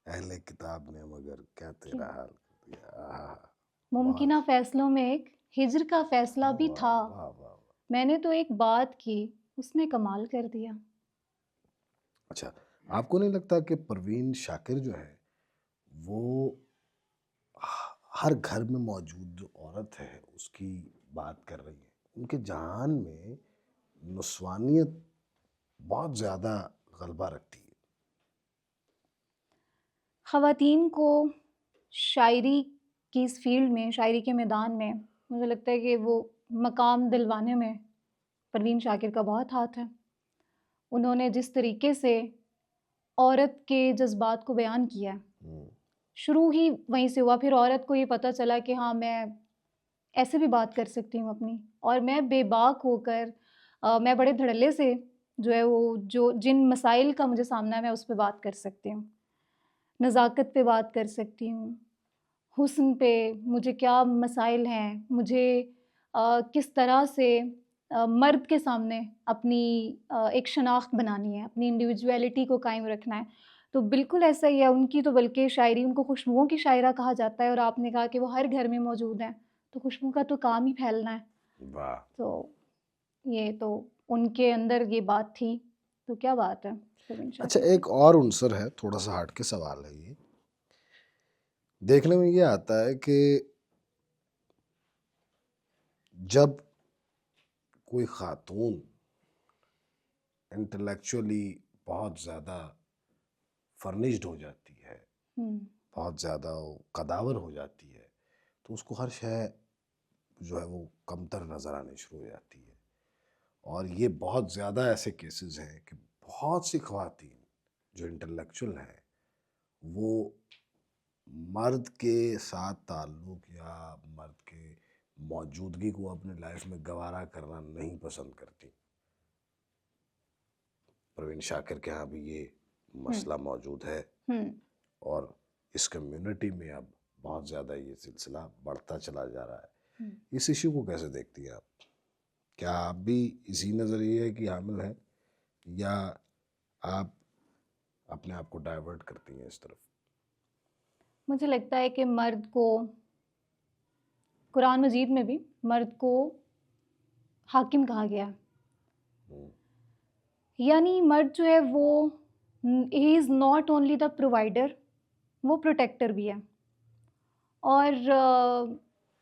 अहले किताब ने मगर क्या कि तेरा हाल कर दिया। आहा! बहुत मुमकिना फ़ैसलों में एक हिज्र का फ़ैसला भी वाह, था, वाह, वाह, वाह! मैंने तो एक बात की, उसने कमाल कर दिया। अच्छा, आपको नहीं लगता कि परवीन शाकिर जो है वो हर घर में मौजूद जो औरत है उसकी बात कर रही है, उनके जहान में नुस्वानियत बहुत ज़्यादा गलबा रखती है। ख़वातीन को शायरी की इस फ़ील्ड में, शायरी के मैदान में मुझे लगता है कि वो मकाम दिलवाने में परवीन शाकिर का बहुत हाथ है। उन्होंने जिस तरीके से औरत के जज़्बात को बयान किया है, हम्म, शुरू ही वहीं से हुआ। फिर औरत को ये पता चला कि हाँ, मैं ऐसे भी बात कर सकती हूँ अपनी, और मैं बेबाक होकर मैं बड़े धड़ल्ले से जो है वो जो जिन मसाइल का मुझे सामना है मैं उस पे बात कर सकती हूँ। नज़ाकत पे बात कर सकती हूँ, हुस्न पे मुझे क्या मसाइल हैं, मुझे किस तरह से मर्द के सामने अपनी एक शनाख्त बनानी है, अपनी इंडिविजुअलिटी को कायम रखना है। तो बिल्कुल ऐसा ही है उनकी, तो बल्कि शायरी उनको खुशबुओं की शायरा कहा जाता है, और आपने कहा कि वो हर घर में मौजूद हैं, तो खुशबू का तो काम ही फैलना है। वाह। तो ये तो उनके अंदर ये बात थी, तो क्या बात है परवीन अच्छा, शाकिर की। एक और उनसर है, थोड़ा सा हट के सवाल है ये। देखने में ये आता है कि जब कोई खातून इंटेलेक्चुअली बहुत ज़्यादा फर्निश्ड हो जाती है, हुँ, बहुत ज़्यादा वो कदावर हो जाती है, तो उसको हर शय जो है वो कमतर नज़र आनी शुरू हो जाती है। और ये बहुत ज़्यादा ऐसे केसेस हैं कि बहुत सी ख़वातीन जो इंटेलेक्चुअल हैं, वो मर्द के साथ ताल्लुक़ या मर्द के मौजूदगी को अपनी लाइफ में गवारा करना नहीं पसंद करती। परवीन शाकिर के यहाँ भी ये हुँ, मसला मौजूद है, हुँ। और इस कम्युनिटी में अब बहुत ज़्यादा ये सिलसिला बढ़ता चला जा रहा है। हुँ। इस इश्यू को कैसे देखती हैं आप? क्या आप भी इसी नज़रिए की हामिल हैं, या आप अपने आप को डाइवर्ट करती हैं इस तरफ? मुझे लगता है कि मर्द को कुरान मजीद में भी मर्द को हाकिम कहा गया है। हम्म, यानी मर्द जो है वो he is not only the provider, वो प्रोटेक्टर भी है। और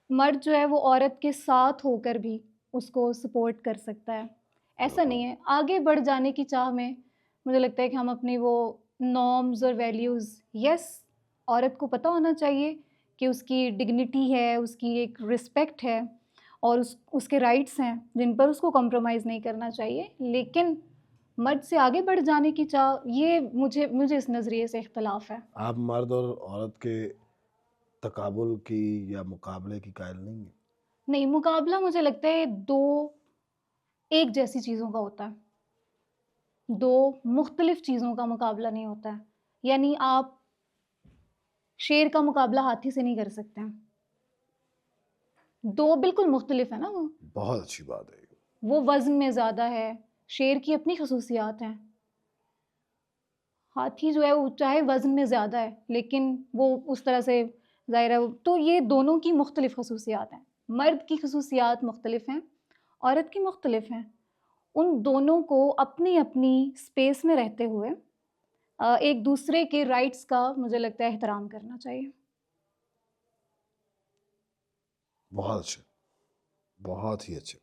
मर्द जो है वो औरत के साथ होकर भी उसको सपोर्ट कर सकता है। ऐसा बिल्कुल। नहीं है, आगे बढ़ जाने की चाह में मुझे लगता है कि हम अपनी वो नॉर्म्स और वैल्यूज़, यस, औरत को पता होना चाहिए कि उसकी डिग्निटी है, उसकी एक रिस्पेक्ट है, और उसके राइट्स हैं जिन पर उसको कॉम्प्रोमाइज़ नहीं करना चाहिए। लेकिन मर्द से आगे बढ़ जाने की चाह, ये मुझे मुझे इस नज़रिए से इख्तलाफ है। आप मर्द और औरत के तकाबुल की या मुकाबले की कायल नहीं है? नहीं, मुकाबला मुझे लगता है 2 एक जैसी चीज़ों का होता है। 2 मुख्तलिफ़ चीज़ों का मुकाबला नहीं होता है। यानी आप शेर का मुकाबला हाथी से नहीं कर सकते हैं। 2 बिल्कुल मुख्तलिफ़ है ना वो। बहुत अच्छी बात है ये। वो वज़न में ज़्यादा है, शेर की अपनी ख़ुसूसियात हैं। हाथी जो है वो चाहे वज़न में ज़्यादा है, लेकिन वो उस तरह से ज़ाहिर है, तो ये दोनों की मुख्तलिफ़ ख़ुसूसियात हैं। मर्द की ख़ुसूसियात मुख्तलिफ़ हैं, औरत की मुख्तलिफ़ हैं। उन दोनों को अपनी-अपनी स्पेस में रहते हुए एक दूसरे के राइट्स का मुझे लगता है एहतराम करना चाहिए। बहुत अच्छे, बहुत ही अच्छे।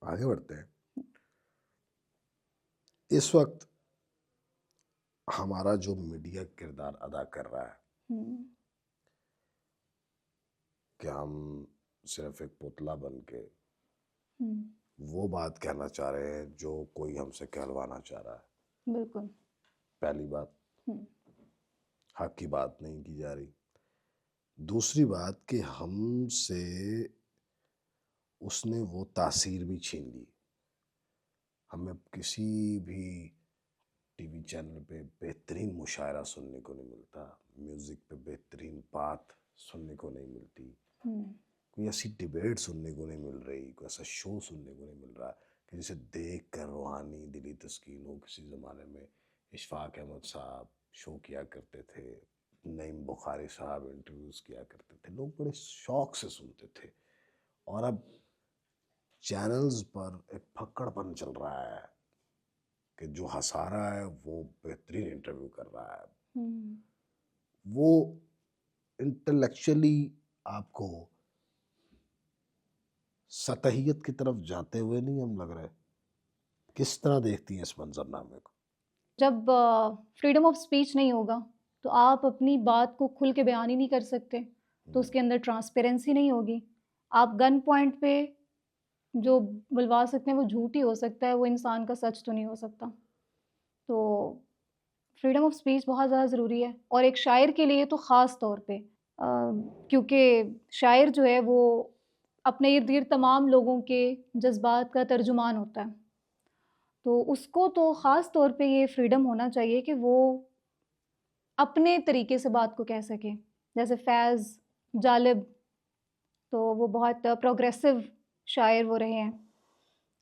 आगे बढ़ते हैं। इस वक्त हमारा जो मीडिया किरदार अदा कर रहा है हुँ, कि हम सिर्फ एक पुतला बन के हुँ, वो बात कहना चाह रहे हैं जो कोई हमसे कहलवाना चाह रहा है। बिल्कुल। पहली बात, हुँ, हक की बात नहीं की जा रही। दूसरी बात कि हमसे उसने वो तासीर भी छीन ली। हमें किसी भी टीवी चैनल पे बेहतरीन मुशायरा सुनने को नहीं मिलता, म्यूज़िक पे बेहतरीन बात सुनने को नहीं मिलती, हुँ, कोई ऐसी डिबेट सुनने को नहीं मिल रही, कोई ऐसा शो सुनने को नहीं मिल रहा कि जिसे देख कर रूहानी दिली तस्कीन हो। किसी ज़माने में इशफाक अहमद साहब शो किया करते थे, नईम बुखारी साहब इंटरव्यूज़ किया करते थे, लोग बड़े शौक से सुनते थे। और अब चैनल्स पर एक फक्कड़पन चल रहा है कि जो हँसा रहा है वो बेहतरीन इंटरव्यू कर रहा है। हुँ। वो इंटेलेक्चुअली आपको सतहियत की तरफ जाते हुए नहीं हम लग रहे? किस तरह देखती हैं इस मंज़रनामे को? जब फ्रीडम ऑफ स्पीच नहीं होगा, तो आप अपनी बात को खुल के बयान ही नहीं कर सकते, तो हुँ, उसके अंदर ट्रांसपेरेंसी नहीं होगी। आप गन पॉइंट पे जो बुलवा सकते हैं, वो झूठ ही हो सकता है, वो इंसान का सच तो नहीं हो सकता। तो फ्रीडम ऑफ स्पीच बहुत ज़्यादा ज़रूरी है और एक शायर के लिए तो ख़ास तौर पे क्योंकि शायर जो है वो अपने इर्द-गिर्द तमाम लोगों के जज़्बात का तर्जुमान होता है। तो उसको तो ख़ास तौर पे ये फ्रीडम होना चाहिए कि वो अपने तरीके से बात को कह सके। जैसे फ़ैज़, जालिब तो वो बहुत प्रोग्रेसिव शायर वो रहे हैं।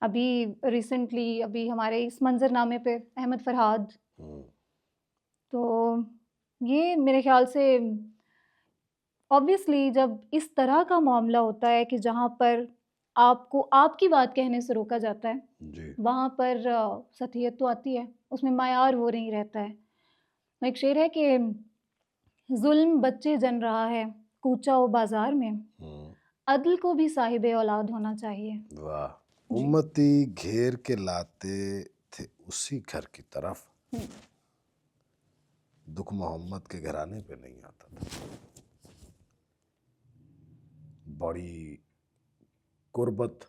अभी रिसेंटली अभी हमारे इस मंज़रनामे पे अहमद फ़रहाद, हुँ, तो ये मेरे ख़्याल से ऑब्वियसली जब इस तरह का मामला होता है कि जहाँ पर आपको आपकी बात कहने से रोका जाता है, जी। वहाँ पर सतहियत तो आती है, उसमें मायार वो नहीं रहता है। एक शेर है कि ज़ुल्म बच्चे जन रहा है, कूचा ओ बाज़ार में, हुँ, अदल को भी साहिबे औलाद होना चाहिए। वाह! जी। उम्मती घेर के लाते थे उसी घर की तरफ, हुँ, दुःख मोहम्मद के घराने पे नहीं आता था। बड़ी गुर्बत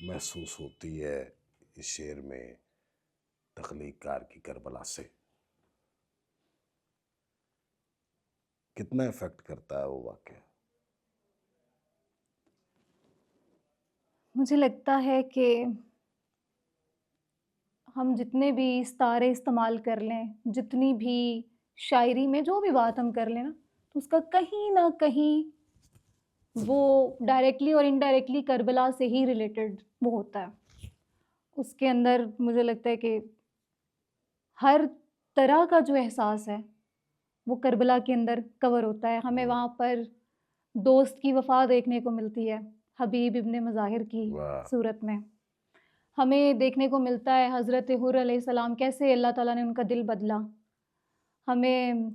महसूस होती है इस शेर में तख्लीक़कार की करबला से। कितना इफ़ेक्ट करता है वो वाक़या? मुझे लगता है कि हम जितने भी इस्तारे इस्तेमाल कर लें, जितनी भी शायरी में जो भी बात हम कर लें ना, तो उसका कहीं न कहीं वो डायरेक्टली और इनडायरेक्टली करबला से ही रिलेटेड वो होता है। उसके अंदर मुझे लगता है कि हर तरह का जो एहसास है, वो करबला के अंदर कवर होता है। हमें हुँ, वहाँ पर दोस्त की वफ़ा देखने को मिलती है, हबीब इब्न मज़ाहिर की वाह! सूरत में। हमें देखने को मिलता है हज़रत हुर अलैहिस्सलाम कैसे अल्लाह ताला ने उनका दिल बदला। हमें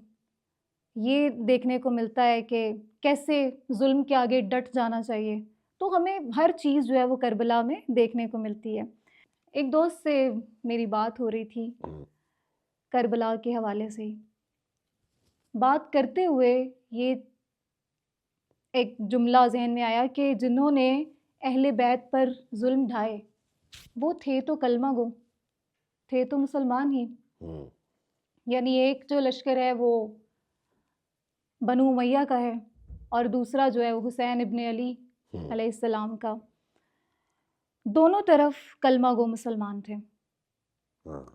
ये देखने को मिलता है कि कैसे ज़ुल्म के आगे डट जाना चाहिए। तो हमें हर चीज़ जो है वो करबला में देखने को मिलती है। एक दोस्त से मेरी बात हो रही थी हुँ, करबला के हवाले से ही। बात करते हुए ये एक जुमला ज़हन में आया कि जिन्होंने अहले बैत पर ज़ुल्म ढाए, वो थे तो कलमा गो, थे तो मुसलमान ही। हुँ, यानी एक जो लश्कर है वो बनु उमय्या का है और दूसरा जो है वो हुसैन इब्न अली हुँ, अलैहिस्सलाम का। दोनों तरफ कलमा गो मुसलमान थे। हाँ,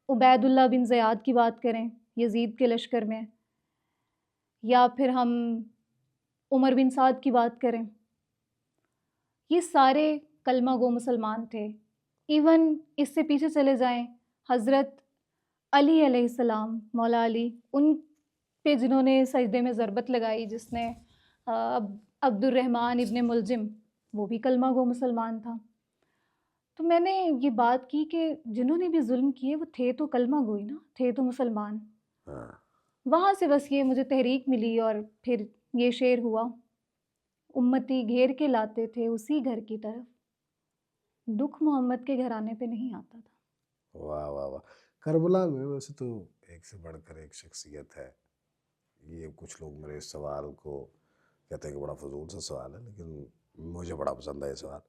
उबैदुल्लाह बिन ज़ियाद की बात करें, यज़ीद के लश्कर में, या फिर हम उमर बिन साद की बात करें, ये सारे कलमा गो मुसलमान थे। इवन इससे पीछे चले जाएँ, हज़रत अली अलैहिस्सलाम, मौला अली, उन पे जिन्होंने सजदे में ज़रबत लगाई, जिसने अब्दुर्रहमान इब्न मुलजिम, वो भी कलमा गो मुसलमान था। तो मैंने ये बात की कि जिन्होंने भी ज़ुल्म किए वो थे तो कलमा गो ही ना, थे तो मुसलमान। हाँ। वहाँ से बस ये मुझे तहरीक मिली और फिर ये शेर हुआ, उम्मती घेर के लाते थे उसी घर की तरफ, दुःख मोहम्मद के घराने पे नहीं आता था। वाह, वाह, वाह! करबला में वैसे तो एक से बढ़कर एक शख्सियत है। ये कुछ लोग मेरे इस सवाल को कहते हैं कि बड़ा फ़ज़ूल सा सवाल है, लेकिन मुझे बड़ा पसंद है ये सवाल।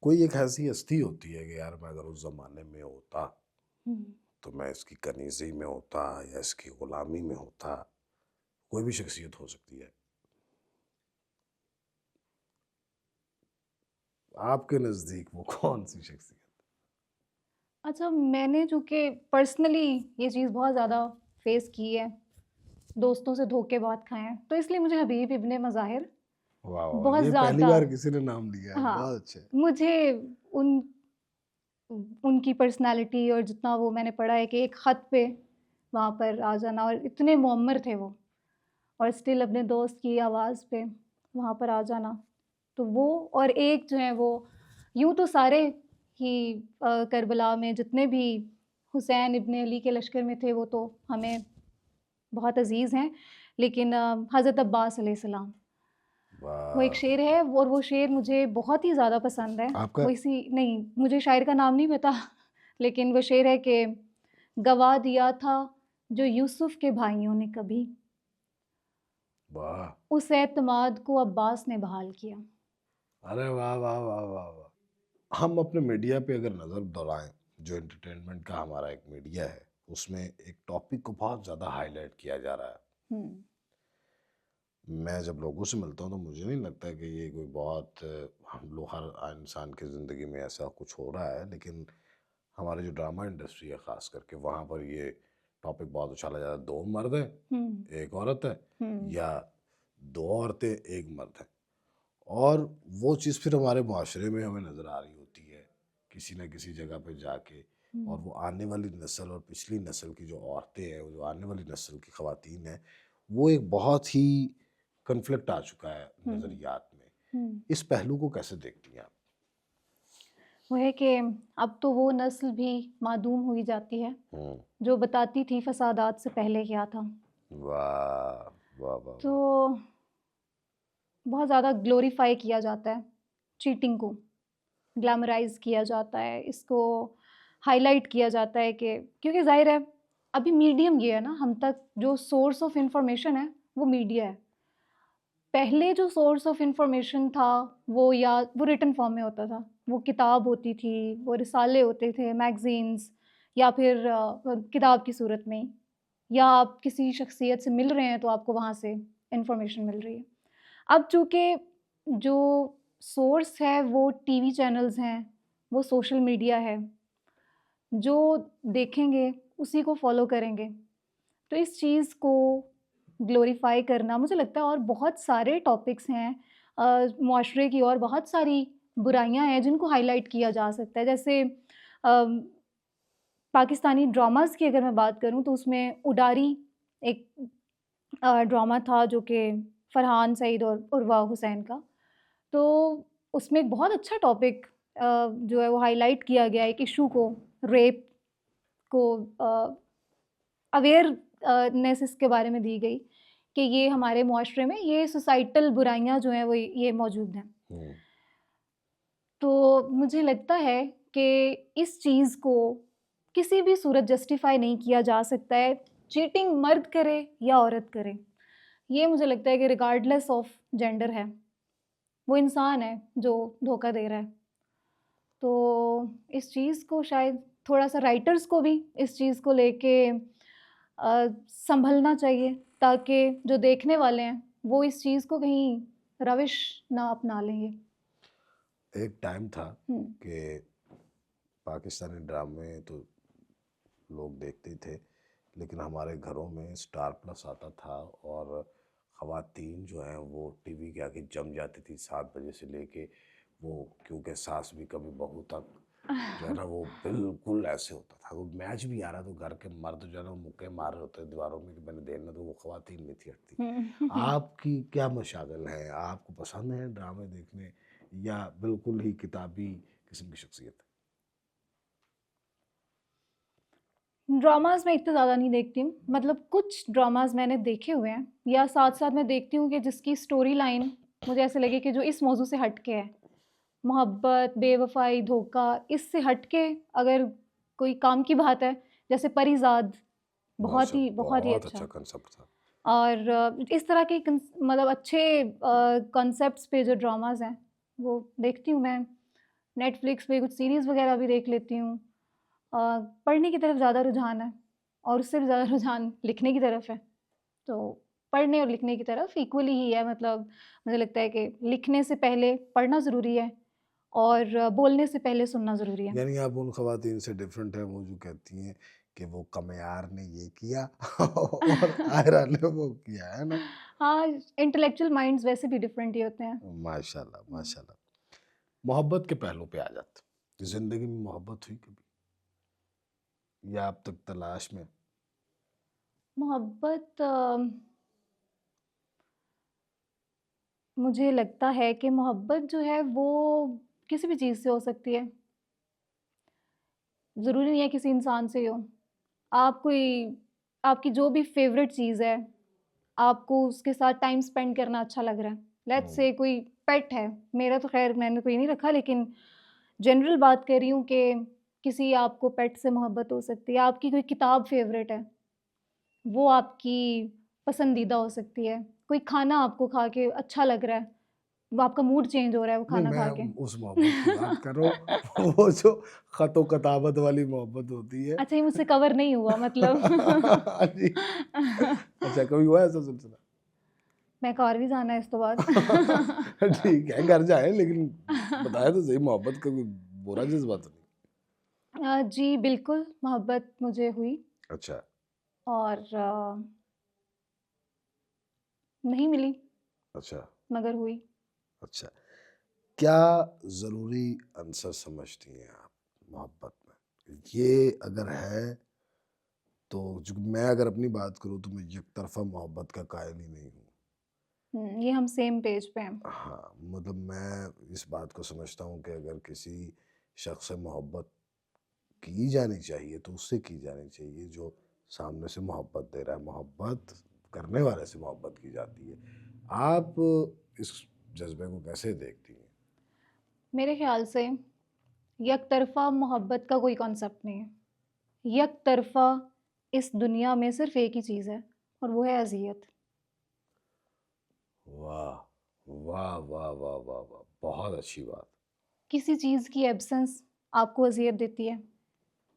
कोई एक ऐसी हस्ती होती है कि यार मैं अगर उस ज़माने में होता, हुँ। तो मैं इसकी कनीज़ी में होता या इसकी ग़ुलामी में होता। कोई भी शख्सियत हो सकती है। आपके नज़दीक वो कौन-सी शख्सियत? अच्छा, मैंने चूँकि पर्सनली ये चीज़ बहुत ज़्यादा फ़ेस की है, दोस्तों से धोखे बहुत खाए हैं, तो इसलिए मुझे हबीब इब्न मज़ाहिर वाह, वाह! बहुत ये पहली ज़्यादा, बार किसी ने नाम लिया है, हाँ, बहुत अच्छे। मुझे उन उनकी पर्सनैलिटी और जितना वो मैंने पढ़ा है कि एक ख़त पे वहाँ पर आ जाना और इतने मुअम्मर थे वो और स्टिल अपने दोस्त की आवाज़ पे वहाँ पर आ जाना। तो वो और एक जो है वो यूँ तो सारे कि करबला में जितने भी हुसैन इब्न अली के लश्कर में थे वो तो हमें बहुत अज़ीज़ हैं, लेकिन हज़रत अब्बास अलैहिस्सलाम, वो एक वाह। शेर है और वो शेर मुझे बहुत ही ज़्यादा पसंद है। आपका? वो इसी नहीं, मुझे शायर का नाम नहीं पता लेकिन वो शेर है कि गवा दिया था जो यूसुफ़ के भाइयों ने कभी, वाह। उस एतमाद को अब्बास ने बहाल किया। अरे वाह वाह वाह वाह वाह। हम अपने मीडिया पे अगर नज़र दौड़ाएं, जो एंटरटेनमेंट का हमारा एक मीडिया है, उसमें एक टॉपिक को बहुत ज़्यादा हाईलाइट किया जा रहा है। हुँ, मैं जब लोगों से मिलता हूँ तो मुझे नहीं लगता कि ये कोई बहुत हम लोग हर इंसान की ज़िंदगी में ऐसा कुछ हो रहा है, लेकिन हमारे जो ड्रामा इंडस्ट्री है ख़ास करके वहाँ पर ये टॉपिक बहुत उछाला जाता है। 2 मर्द हैं, हुँ, 1 औरत है, हुँ, या 2 औरतें 1 मर्द है। और वो चीज़ फिर हमारे मुआशरे में हमें नज़र आ रही होती है, किसी न किसी जगह पे जाके। हुँ, और वो आने वाली नस्ल और पिछली नस्ल की जो औरतें हैं, वो जो आने वाली नस्ल की ख़वातीन हैं, वो एक बहुत ही कॉन्फ्लिक्ट आ चुका है हुँ, नज़रियात में। हुँ। इस पहलू को कैसे देखती हैं आप? वो है कि अब तो वो नस्ल भी मादूम हुई जाती है, हुँ। जो बताती थी फ़सादात से पहले क्या था। वाह! वाह, वाह, तो वाह! बहुत ज़्यादा ग्लोरीफ़ाई किया जाता है चीटिंग को, ग्लैमराइज़ किया जाता है, इसको हाइलाइट किया जाता है कि क्योंकि ज़ाहिर है अभी मीडियम ये है ना, हम तक जो सोर्स ऑफ़ इन्फॉर्मेशन है, वो मीडिया है। पहले जो सोर्स ऑफ इन्फॉर्मेशन था वो रिटन फॉर्म में होता था। वो किताब होती थी, वो रिसाले होते थे, मैगज़ीन्स या फिर किताब की सूरत में ही, या आप किसी शख्सियत से मिल रहे हैं तो आपको वहाँ से इन्फॉर्मेशन मिल रही है। अब चूँकि जो सोर्स है वो टीवी चैनल्स हैं, वो सोशल मीडिया है, जो देखेंगे उसी को फ़ॉलो करेंगे। तो इस चीज़ को ग्लोरीफ़ाई करना मुझे लगता है, और बहुत सारे टॉपिक्स हैं मुआशरे की और बहुत सारी बुराइयाँ हैं जिनको हाइलाइट किया जा सकता है। जैसे पाकिस्तानी ड्रामाज़ की अगर मैं बात करूँ तो उसमें उडारी एक ड्रामा था जो कि फरहान सईद और उर्वा हुसैन का। तो उसमें एक बहुत अच्छा टॉपिक जो है वो हाइलाइट किया गया है, एक इश्यू को, रेप को नेस इसके बारे में दी गई कि ये हमारे मुआशरे में ये सोसाइटल बुराइयाँ जो हैं वो ये मौजूद हैं। हुँ। तो मुझे लगता है कि इस चीज़ को किसी भी सूरत जस्टिफ़ाई नहीं किया जा सकता है, चीटिंग मर्द करे या औरत करे। ये मुझे लगता है कि रिगार्डलेस ऑफ जेंडर है, वो इंसान है जो धोखा दे रहा है। तो इस चीज़ को शायद थोड़ा-सा राइटर्स को भी इस चीज़ को लेके सँभलना चाहिए, ताकि जो देखने वाले हैं, वो इस चीज़ को कहीं रविश ना अपना लें ये। एक टाइम था हुँ, कि पाकिस्तानी ड्रामे तो लोग देखते ही थे, लेकिन हमारे घरों में स्टार प्लस आता था और ख़वातीन जो हैं वो टीवी के आगे जम जाती थी 7 बजे से लेके, वो क्योंकि सास भी कभी बहू तक जो है ना, वो बिल्कुल ऐसे होता था। वो मैच भी आ रहा तो घर के मर्द जो है ना वो मुक्के मार रहे होते दीवारों में कि मैंने देखना, तो वो ख़वातीन नहीं थी हटती। हुँ। आपकी क्या मशागल है? आपको पसंद है ड्रामे देखने, या बिल्कुल ही किताबी किस्म की शख्सियत है? ड्रामाज़ मैं इतने ज़्यादा नहीं देखती हूँ, मतलब कुछ ड्रामाज़ मैंने देखे हुए हैं, या साथ-साथ मैं देखती हूँ कि जिसकी स्टोरी लाइन मुझे ऐसे लगे कि जो इस मौज़ू से हट के है। मोहब्बत, बेवफ़ाई, धोखा, इससे हट के अगर कोई काम की बात है, जैसे परीज़ाद, माशाल्लाह, बहुत ही बहुत अच्छा। अच्छा कंसेप्ट था। और इस तरह के मतलब अच्छे कॉन्सेप्ट्स पे जो ड्रामाज़ हैं, वो देखती हूँ मैं। नेटफ्लिक्स पे कुछ सीरीज़ वग़ैरह भी देख लेती हूँ। अ, पढ़ने की तरफ ज़्यादा रुझान है, और उससे भी ज़्यादा रुझान लिखने की तरफ है। तो पढ़ने और लिखने की तरफ इक्वली ही है, मतलब मुझे लगता है कि लिखने से पहले पढ़ना ज़रूरी है और बोलने से पहले सुनना ज़रूरी है। यानी आप उन ख़वातीन से डिफरेंट हैं वो जो कहती हैं कि वो कमयार ने ये किया और आयरा ने वो किया, है ना? हाँ, इंटेलेक्चुअल माइंड्स वैसे भी डिफरेंट ही होते हैं। माशाल्लाह, हुँ। माशाल्लाह। मोहब्बत के पहलू पे आ जाते हैं। ज़िंदगी में मोहब्बत हुई कभी? या अब तक तलाश में? मोहब्बत मुझे लगता है कि मोहब्बत जो है वो किसी भी चीज़ से हो सकती है। ज़रूरी नहीं है किसी इंसान से ही हो। आप कोई आपकी जो भी फ़ेवरेट चीज़ है, आपको उसके साथ टाइम स्पेंड करना अच्छा लग रहा है। लेट्स हम्म, से कोई पेट है, मेरा तो ख़ैर मैंने कोई नहीं रखा, लेकिन जनरल बात कर रही हूँ कि किसी आपको पेट से मोहब्बत हो सकती है, आपकी कोई किताब फ़ेवरेट है, वो आपकी पसंदीदा हो सकती है। कोई खाना आपको खा के अच्छा लग रहा है, वो आपका मूड चेंज हो रहा है वो नहीं, खाना मैं खा के। उस मोहब्बत की बात कर रहा हूँ वो जो खतो कताबत वाली मोहब्बत होती है। अच्छा, ये मुझसे कवर नहीं हुआ मतलब। हाँ जी। अच्छा, कभी हुआ ऐसा सिलसिला? मैं कार भी जाना है इस तो बाद। ठीक है, घर जाए, लेकिन बताया तो सही, मोहब्बत का कोई बुरा जज्बा तो नहीं? जी बिल्कुल, मोहब्बत मुझे हुई अच्छा। और नहीं मिली, अच्छा। मगर हुई। अच्छा, क्या ज़रूरी आंसर समझती हैं आप मोहब्बत में? ये अगर है, तो जो मैं अगर अपनी बात करूँ तो मैं एक तरफ़ा मोहब्बत का कायल ही नहीं हूँ। ये हम सेम पेज पे हैं। हाँ, मतलब मैं इस बात को समझता हूँ कि अगर किसी शख़्स से मोहब्बत की जानी चाहिए, तो उससे की जानी चाहिए जो सामने से मोहब्बत दे रहा है। मोहब्बत करने वाले से मोहब्बत की जाती है। आप इस जज़्बे को कैसे देखती हैं? मेरे ख़्याल से यकतरफ़ा मोहब्बत का कोई कॉन्सेप्ट नहीं है। यकतरफ़ा इस दुनिया में सिर्फ़ एक ही चीज़ है और वो है अज़ियत। वाह! वाह, वाह, वाह, वाह, वाह! बहुत अच्छी बात। किसी चीज़ की एब्सेंस आपको अज़ियत देती है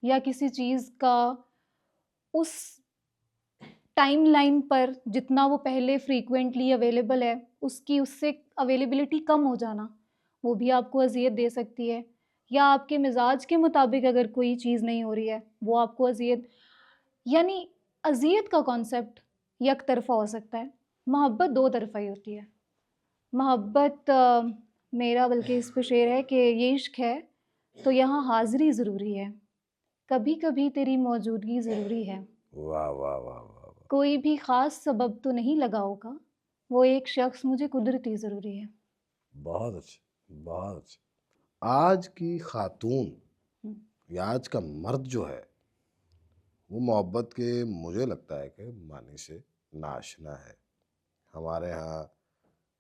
या किसी चीज़ का उस टाइमलाइन पर जितना वो पहले फ्रीक्वेंटली अवेलेबल है, उसकी उससे अवेलेबिलिटी कम हो जाना, वो भी आपको अज़ियत दे सकती है। या आपके मिज़ाज के मुताबिक अगर कोई चीज़ नहीं हो रही है, वो आपको अज़ियत, यानी अज़ियत का कॉन्सेप्ट एक तरफ़ा हो सकता है, मोहब्बत दो तरफ़ा ही होती है। मोहब्बत मेरा बल्कि इस पे शेर है कि ये इश्क है, तो यहाँ हाज़िरी ज़रूरी है, कभी-कभी तेरी मौजूदगी ज़रूरी है। वाह, वाह, वाह, वाह, वाह! कोई भी ख़ास सबब तो नहीं लगा होगा, वो एक शख़्स मुझे कुदरती ज़रूरी है। बहुत अच्छे, बहुत अच्छे। आज की ख़ातून हुँ, या आज का मर्द जो है, वो मोहब्बत के, मुझे लगता है कि मानी से नाआशना है। हमारे यहाँ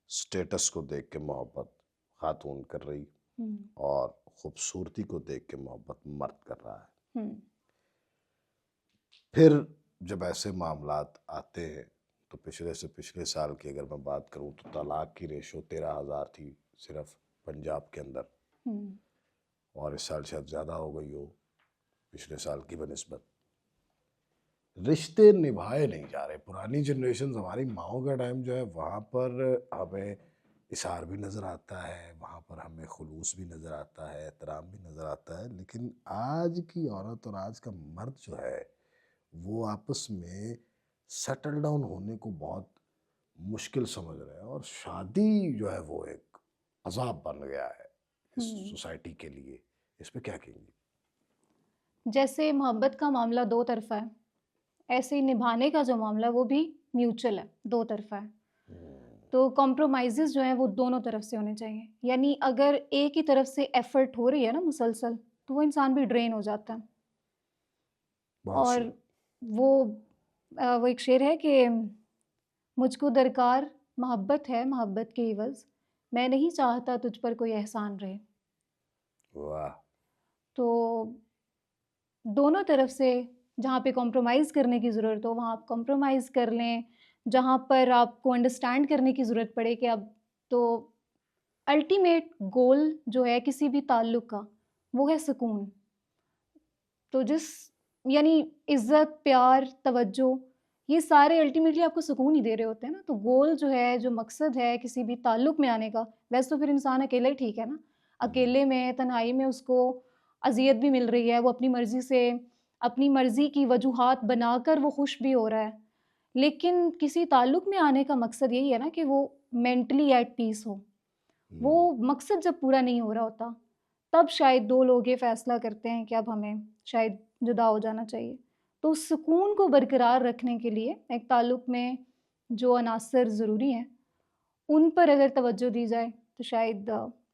स्टेटस को देख के मोहब्बत ख़ातून कर रही, हुँ, और खूबसूरती को देख के मोहब्बत मर्द कर रहा है। हुँ, फिर जब ऐसे मामलात आते हैं, तो पिछले से पिछले साल की अगर मैं बात करूँ, तो तलाक की रेशो 13,000 थी सिर्फ पंजाब के अंदर, हुँ, और इस साल शायद ज़्यादा हो गई हो पिछले साल की बनिस्बत। रिश्ते निभाए नहीं जा रहे। पुरानी जनरेशन, हमारी माओं का टाइम जो है, वहाँ पर हमें इसार भी नज़र आता है, वहाँ पर हमें खुलूस भी नज़र आता है, एहतराम भी नज़र आता है। लेकिन आज की औरत और आज का मर्द जो है, वो आपस में सेटल डाउन होने को बहुत मुश्किल समझ रहे हैं, और शादी जो है वो एक अज़ाब बन गया है इस हुँ। सोसाइटी के लिए। इस पे क्या कहेंगी? जैसे मोहब्बत का मामला दो तरफ़ा है, ऐसे ही निभाने का जो मामला है, वो भी म्यूचुअल है, दो तरफ़ा है। हम्म, तो कॉम्प्रोमाइज़ेज़ जो हैं, वो दोनों तरफ से होने चाहिए। यानी अगर एक ही तरफ से एफ़र्ट हो रही है ना मुसलसल, तो वो इंसान भी ड्रेन हो जाता है। बहुत और सही। वो वो एक शेर है कि मुझको दरकार मोहब्बत है, मोहब्बत के इवज़, मैं नहीं चाहता तुझ पर कोई एहसान रहे। वाह। तो दोनों तरफ से जहाँ पे कॉम्प्रोमाइज़ करने की ज़रूरत हो, वहाँ आप कॉम्प्रोमाइज़ कर लें। जहाँ पर आपको अंडरस्टैंड करने की ज़रूरत पड़े कि अब तो अल्टीमेट गोल जो है किसी भी ताल्लुक का, वो है सुकून। तो जिस यानी इज़्ज़त, प्यार, तवज्जो, ये सारे अल्टीमेटली आपको सुकून ही दे रहे होते हैं ना। तो गोल जो है, जो मकसद है किसी भी ताल्लुक में आने का, वैसे तो फिर इंसान अकेला ही ठीक है ना। हम्म, अकेले में, तन्हाई में उसको अज़ियत भी मिल रही है, वो अपनी मर्ज़ी से, अपनी मर्ज़ी की वजूहात बनाकर वो खुश भी हो रहा है। लेकिन किसी ताल्लुक में आने का मकसद यही है ना कि वो मेंटली एट पीस हो। वो हम्म, मकसद जब पूरा नहीं हो रहा होता, तब शायद 2 लोग ये फ़ैसला करते हैं कि अब हमें शायद जुदा हो जाना चाहिए। तो उस सुकून को बरकरार रखने के लिए एक ताल्लुक में जो अनासर ज़रूरी हैं, उन पर अगर तवज्जो दी जाए, तो शायद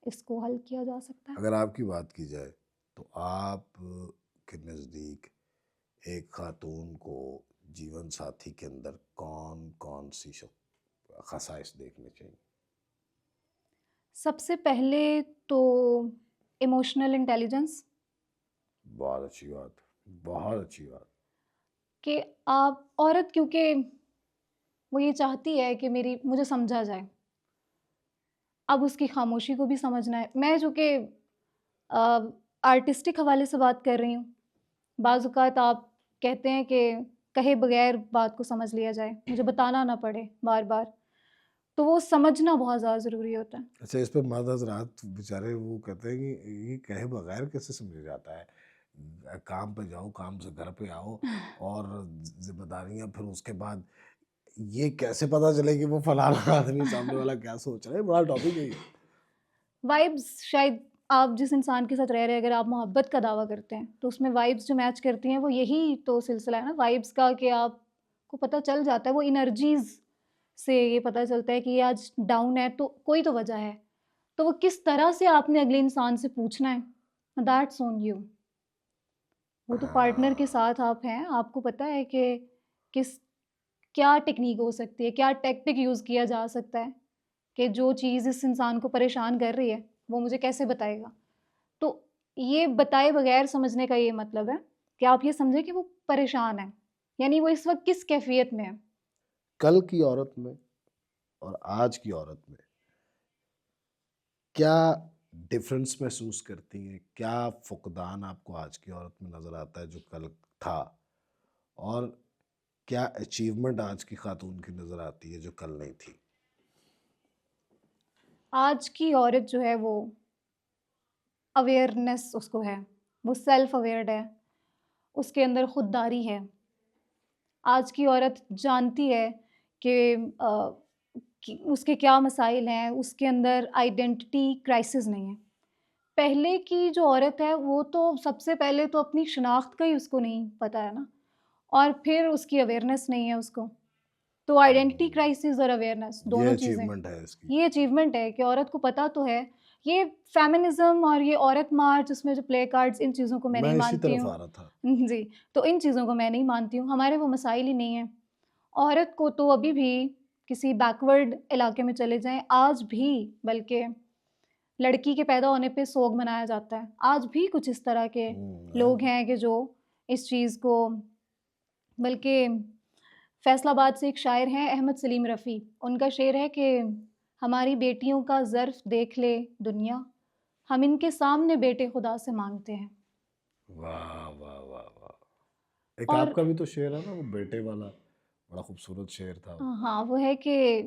इसको हल किया जा सकता है। अगर आपकी बात की जाए, तो आप के नज़दीक एक खातून को जीवन साथी के अंदर कौन कौन सी खसाइस देखनी चाहिए? सबसे पहले तो इमोशनल इंटेलिजेंस, बहुत अच्छी बात, बहुत अच्छी बात। कि आप औरत, क्योंकि वो ये चाहती है कि मेरी मुझे समझा जाए। अब उसकी खामोशी को भी समझना है। मैं चूँकि आर्टिस्टिक हवाले से बात कर रही हूँ, बाज़ औक़ात आप कहते हैं कि कहे बगैर बात को समझ लिया जाए, मुझे बताना ना पड़े बार-बार, तो वो समझना बहुत ज़्यादा ज़रूरी होता है। अच्छा, इस पे मर्द हज़रात बेचारे वो कहते हैं कि ये कहे बगैर कैसे समझा जाता है? काम पे जाओ, काम से घर पे आओ और ज़िम्मेदारियाँ, फिर उसके बाद ये कैसे पता चले कि वो फलाना आदमी सामने वाला क्या सोच रहा है? बड़ा टॉपिक है ये। वाइब्स, शायद आप जिस इंसान के साथ रह रहे हैं, अगर आप मोहब्बत का दावा करते हैं, तो उसमें वाइब्स जो मैच करती हैं, वो यही तो सिलसिला है ना वाइब्स का, कि आपको पता चल जाता है, वो एनर्जीज़ से ये पता चलता है कि ये आज डाउन है, तो कोई तो वजह है। तो वो किस तरह से आपने अगले इंसान से पूछना है, दैट्स ऑन यू। वो तो पार्टनर के हाँ, साथ आप हैं, आपको पता है कि किस क्या टेक्नीक हो सकती है, क्या टैक्टिक यूज़ किया जा सकता है, कि जो चीज़ इस इंसान को परेशान कर रही है, वो मुझे कैसे बताएगा। तो ये बताए बगैर समझने का ये मतलब है कि आप ये समझें कि वो परेशान है, यानी वो इस वक़्त किस कैफ़ियत में है। कल की औरत में और आज की औरत में क्या डिफरेंस महसूस करती हैं? क्या फुकदान आपको आज की औरत में नज़र आता है जो कल था? और क्या अचीवमेंट आज की खातून की नज़र आती है जो कल नहीं थी? आज की औरत जो है वो अवेयरनेस उसको है, वो सेल्फ अवेयर्ड है, उसके अंदर खुददारी है। आज की औरत जानती है कि कि उसके क्या मसाइल हैं, उसके अंदर आइडेंटिटी क्राइसिस नहीं है। पहले की जो औरत है, वो तो सबसे पहले तो अपनी शिनाख्त का ही उसको नहीं पता है ना, और फिर उसकी अवेयरनेस नहीं है उसको। तो आइडेंटिटी हम्म, क्राइसिस और अवेयरनेस ये दोनों चीज़ें, अचीवमेंट है इसकी। ये अचीवमेंट है कि औरत को पता तो है। ये फेमिनिज़्म और ये औरत मार्च, उसमें जो प्ले कार्ड्स, इन चीज़ों को मैं नहीं मैं इसी मानती तरफ हूँ। आ रहा था। जी, तो इन चीज़ों को मैं नहीं मानती हूँ, हमारे वो मसाइल ही नहीं हैं। औरत को तो अभी भी किसी बैकवर्ड इलाके में चले जाएँ, आज भी बल्कि लड़की के पैदा होने पे सोग मनाया जाता है। आज भी कुछ इस तरह के आज लोग हैं कि जो इस चीज़ को, बल्कि फैसलाबाद से एक शायर हैं अहमद सलीम रफ़ी, उनका शेर है कि हमारी बेटियों का ज़र्फ़ देख ले दुनिया, हम इनके सामने बेटे खुदा से माँगते हैं। वाह वाह वाह वाह! एक और आपका भी तो शेर है ना वो बेटे वाला, बड़ा खूबसूरत शेर था वो। हाँ, वो है कि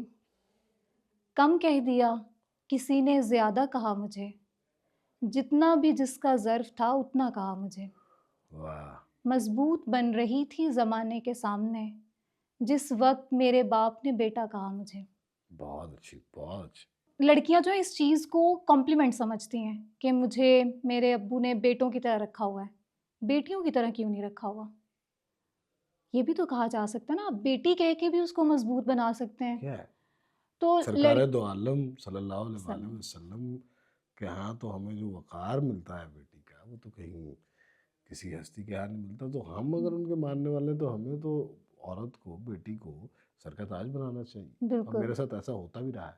कम कह दिया किसी ने ज़्यादा कहा मुझे, जितना भी जिसका ज़र्फ़ था उतना कहा मुझे। वाह! मज़बूत बन रही थी ज़माने के सामने, जिस वक़्त मेरे बाप ने बेटा कहा मुझे। बहुत अच्छी, बहुत अच्छी। लड़कियाँ जो हैं इस चीज़ को कॉम्प्लीमेंट समझती हैं कि मुझे मेरे अब्बू ने बेटों की तरह रखा हुआ है, बेटियों की तरह क्यों नहीं रखा हुआ? ये भी तो कहा जा सकता है ना, आप बेटी कह के भी उसको मज़बूत बना सकते हैं। क्या है? तो लड़ सरकारे दो आलम सल्लल्लाहु अलैहि सलाम। वसल्लम के यहाँ तो हमें जो वक़ार मिलता है बेटी का, वो तो कहीं किसी हस्ती के यहाँ नहीं मिलता। तो हम अगर उनके मानने वाले हैं, तो हमें तो औरत को, बेटी को सर का ताज बनाना चाहिए। और बिल्कुल। मेरे साथ ऐसा होता भी रहा है।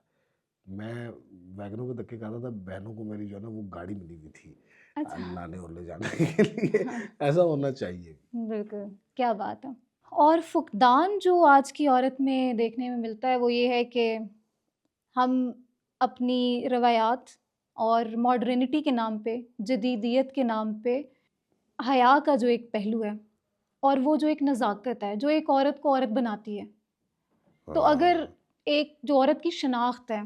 मैं वैगनों के धक्के खाता था, बहनों को मेरी जो है ना वो गाड़ी मिली हुई थी अच्छा। लाने और ले जाने के लिए। हाँ, ऐसा होना चाहिए। बिल्कुल, क्या बात है। और फुकदान जो आज की औरत में देखने में मिलता है, वो ये है कि हम अपनी रवायात और मॉडर्निटी के नाम पे, जदीदियत के नाम पे, हया का जो एक पहलू है और वो जो एक नज़ाकत है, जो एक औरत को औरत बनाती है। तो अगर हाँ, एक जो औरत की शनाख्त है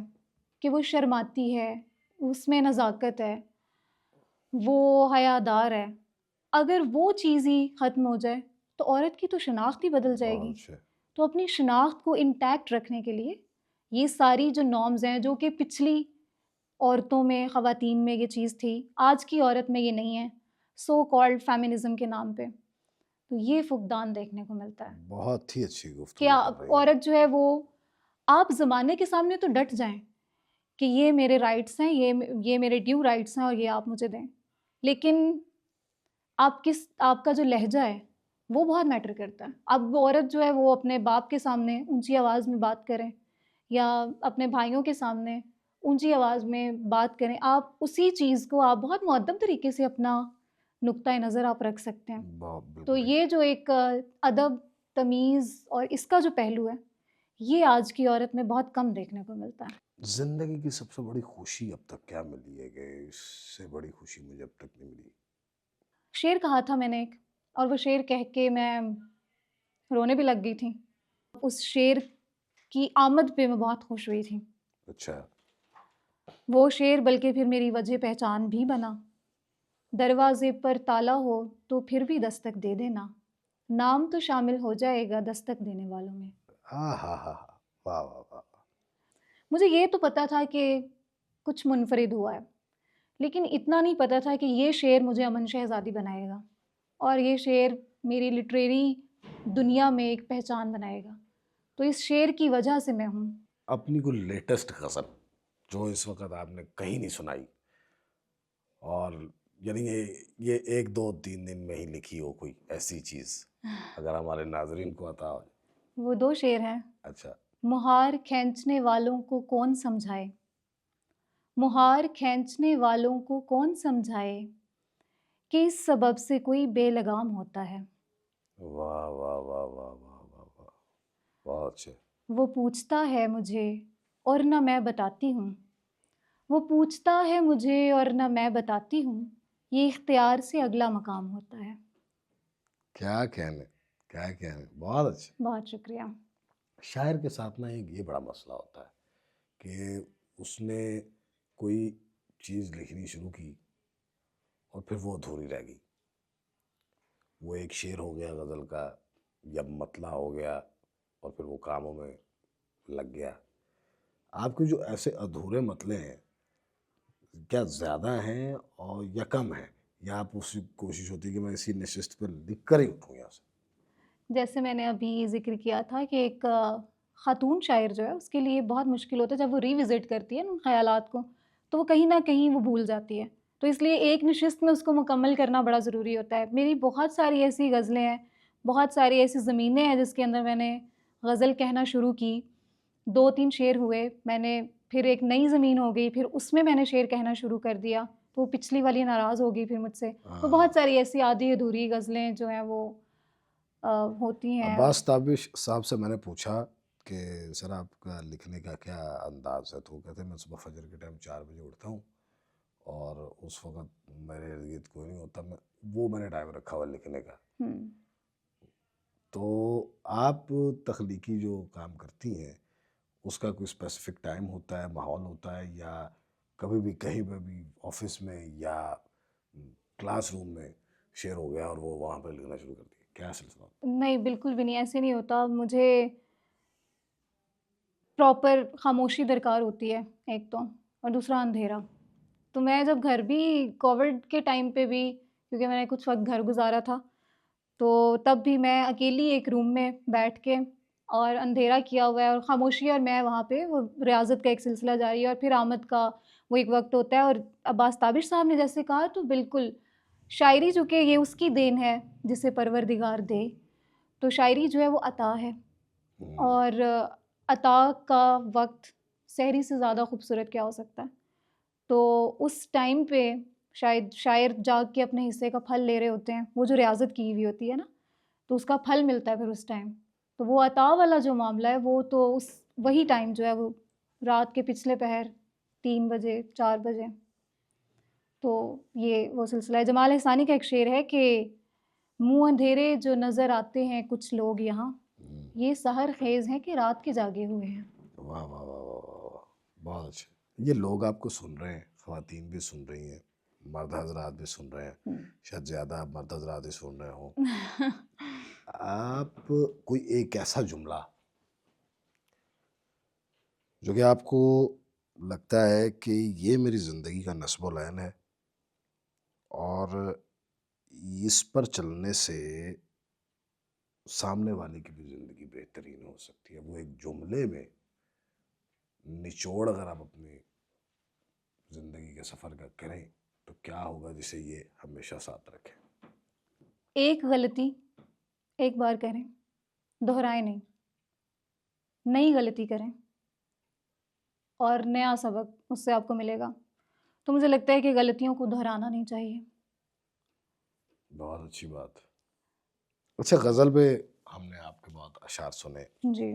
कि वो शर्माती है, उसमें नज़ाकत है, वो हयादार है, अगर वो चीज़ ही ख़त्म हो जाए, तो औरत की तो शनाख्त ही बदल बहुत जाएगी। अच्छे। तो अपनी शनाख्त को इंटैक्ट रखने के लिए ये सारी जो नॉर्म्स हैं, जो कि पिछली औरतों में, ख़वातीन में ये चीज़ थी, आज की औरत में ये नहीं है, सो कॉल्ड फेमिनिज़्म के नाम पे। तो ये फुकदान देखने को मिलता है बहुत ही अच्छी कि गुफ्तगू कर रही हैं औरत आप। जो है वो, आप ज़माने के सामने तो डट जाएँ कि ये मेरे राइट्स हैं, ये मेरे ड्यू राइट्स हैं और ये आप मुझे दें। लेकिन आपका जो लहज़ा है, वो बहुत मैटर करता है। अब वो औरत जो है वो अपने बाप के सामने ऊँची आवाज़ में बात करें या अपने भाइयों के सामने ऊँची आवाज़ में बात करें, आप उसी चीज़ को आप बहुत मुअद्दब तरीके से अपना नुक्ता नज़र आप रख सकते हैं। बहुत तो बिल्कुल ठीक। ये जो एक अदब, तमीज़ और इसका जो पहलू है, ये आज की औरत में बहुत कम देखने को मिलता है। ज़िंदगी की सबसे बड़ी खुशी अब तक क्या मिली है कि इससे बड़ी खुशी मुझे अब तक नहीं मिली? शेर कहा था मैंने एक और वो शेर कह के मैं रोने भी लग गई थी। उस शेर की आमद पे मैं बहुत खुश हुई थी। अच्छा। वो शेर बल्कि फिर मेरी वजह पहचान भी बना। दरवाज़े पर ताला हो तो फिर भी दस्तक दे देना। नाम तो शामिल हो जाएगा दस्तक देने वालों में। हाँ, हाँ, हाँ, हाँ। वाह, वाह, वाह, वाह! मुझे ये तो पता था कि कुछ मुनफ़रिद हुआ है, लेकिन इतना नहीं पता था कि ये शेर मुझे अमन शहज़ादी बनाएगा और ये शेर मेरी लिटरेरी दुनिया में एक पहचान बनाएगा। तो इस शेर की वजह से मैं हूँ। अपनी कोई लेटेस्ट गज़ल जो इस वक़्त आपने कहीं नहीं सुनाई और यानी ये 1, 2, 3 दिन में ही लिखी हो कोई ऐसी चीज़, अगर हमारे नाज़रीन को अता हो? वो 2 शेर हैं। अच्छा। मुहार खींचने वालों को कौन समझाए, मुहार खींचने वालों को कौन समझाए कि इस सबब से कोई बेलगाम होता है। वाह, वाह, वाह, वाह, वाह, वाह, वाह! बहुत अच्छे। वो पूछता है मुझे और ना मैं बताती हूँ, वो पूछता है मुझे और ना मैं बताती हूँ, ये इख्तियार से अगला मकाम होता है। क्या कहने, क्या कहने, बहुत अच्छे। बहुत शुक्रिया। शायर के साथ ना एक ये बड़ा मसला होता है कि उसने कोई चीज़ लिखनी शुरू की और फिर वो अधूरी रह गई। वो एक शेर हो गया गज़ल का या मतला हो गया और फिर वो कामों में लग गया। आपके जो ऐसे अधूरे मतले हैं, क्या ज़्यादा हैं और या कम हैं? या आप उसी कोशिश होती है कि मैं इसी नशिस्त पे लिख कर ही उठूँ यहाँ से? जैसे मैंने अभी ज़िक्र किया था कि एक ख़ातून शायर जो है उसके लिए बहुत मुश्किल होता है जब वो रिविज़िट करती है ना उन ख़यालात को, तो वो कहीं न कहीं वो भूल जाती है। तो इसलिए एक नशिस्त में उसको मुकम्मल करना बड़ा ज़रूरी होता है। मेरी बहुत सारी ऐसी गज़लें हैं, बहुत सारी ऐसी ज़मीनें हैं जिसके अंदर मैंने गज़ल कहना शुरू की, 2-3 शेर हुए, मैंने फिर एक नई ज़मीन हो गई, फिर उसमें मैंने शेर कहना शुरू कर दिया, तो वो पिछली वाली नाराज़ हो गई फिर मुझसे। तो हाँ। बहुत सारी ऐसी आधी-अधूरी गज़लें जो हैं वो अ, होती हैं। अब्बास ताबिश साहब से मैंने पूछा कि सर आपका लिखने का क्या अंदाज़ है? तो वो कहते हैं मैं सुबह फ़जर के टाइम 4 बजे उठता हूँ और उस वक़्त मेरे इर्द-गिर्द कोई नहीं होता, मैंने टाइम रखा हुआ है लिखने का। हुँ। तो आप तख्लीकी जो काम करती हैं, उसका कोई स्पेसिफ़िक टाइम होता है, माहौल होता है या कभी भी कहीं पे भी ऑफ़िस में या क्लासरूम में शेर हो गया और वो वहाँ पे लिखना शुरू कर दिया? क्या सिलसिला होता नहीं, बिल्कुल भी नहीं, ऐसे नहीं होता। मुझे प्रॉपर ख़ामोशी दरकार होती है, एक तो और दूसरा अंधेरा। तो मैं जब घर भी कोविड के टाइम पे भी क्योंकि मैंने कुछ वक़्त घर गुज़ारा था, तो तब भी मैं अकेली एक रूम में बैठ के और अंधेरा किया हुआ है और ख़ामोशी और मैं वहाँ पे वो रियाज़त का एक सिलसिला जारी है और फिर आमद का वो एक वक़्त होता है और अब्बास ताबिश साहब ने जैसे कहा तो बिल्कुल, शायरी चूँकि ये उसकी देन है, जिसे परवरदिगार दे, तो शायरी जो है वो अता है। है? हुँ। और अता का वक़्त सहरी से ज़्यादा खूबसूरत क्या हो सकता है? तो उस टाइम पे शायद शायर जाग के अपने हिस्से का फल ले रहे होते हैं, वो जो रियाज़त की हुई होती है ना, तो उसका फल मिलता है फिर उस टाइम। तो वो अता वाला जो मामला है वो तो उस वही टाइम जो है वो रात के पिछले पहर 3 बजे, 4 बजे, तो ये वो सिलसिला है। जमाल अहसानी का एक शेर है कि मुँह अंधेरे जो नज़र आते हैं कुछ लोग यहाँ, हुँ। ये सहर ख़ेज़ हैं कि रात के जागे हुए हैं। वाह, वाह, वाह, वाह, वाह, वाह! बहुत अच्छे। ये लोग आपको सुन रहे हैं, ख़वातीन भी सुन रही हैं, मर्द हज़रात भी सुन रहे हैं, हुँ। शायद ज़्यादा मर्द हज़रात ही सुन रहे हों। आप कोई एक ऐसा जुमला जो कि आपको लगता है कि ये मेरी ज़िंदगी का नस्ब-ओ-नैन है और इस पर चलने से सामने वाले की भी ज़िंदगी बेहतरीन हो सकती है। वो एक जुमले में निचोड़ अगर आप अपनी ज़िंदगी के सफ़र का करें, तो क्या होगा जिसे ये हमेशा साथ रखें? एक गलती एक बार करें, दोहराएँ नहीं, नई गलती करें और नया सबक उससे आपको मिलेगा। तो मुझे लगता है कि गलतियों को दोहराना नहीं चाहिए। बहुत अच्छी बात। अच्छा, गज़ल पे हमने आपके बहुत अशार सुने। जी।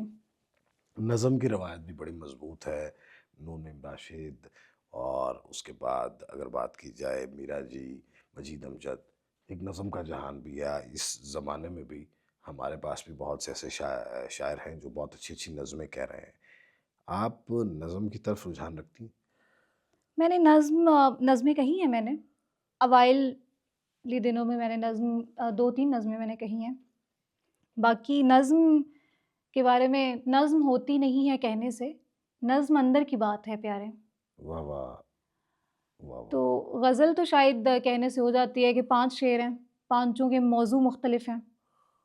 नज़म की रवायत भी बड़ी मज़बूत है, नून राशिद, और उसके बाद अगर बात की जाए मीरा जी, मजीद अमजद, एक नज़म का जहान भी है। इस ज़माने में भी हमारे पास भी बहुत से ऐसे शायर हैं जो बहुत अच्छी-अच्छी नज़में कह रहे हैं। आप नज़म की तरफ रुझान रखती हैं? मैंने नज़्में कही हैं मैंने। अवाइली दिनों में मैंने 2-3 नज़्में मैंने कही हैं। बाकी नज़्म के बारे में नज़्म होती नहीं है कहने से, नज़्म अंदर की बात है प्यारे। वाह, वाह! वाह, तो वाह! गज़ल तो शायद कहने से हो जाती है कि 5 शेर हैं, पाँचों के मौज़ू मुख्तलिफ़ हैं,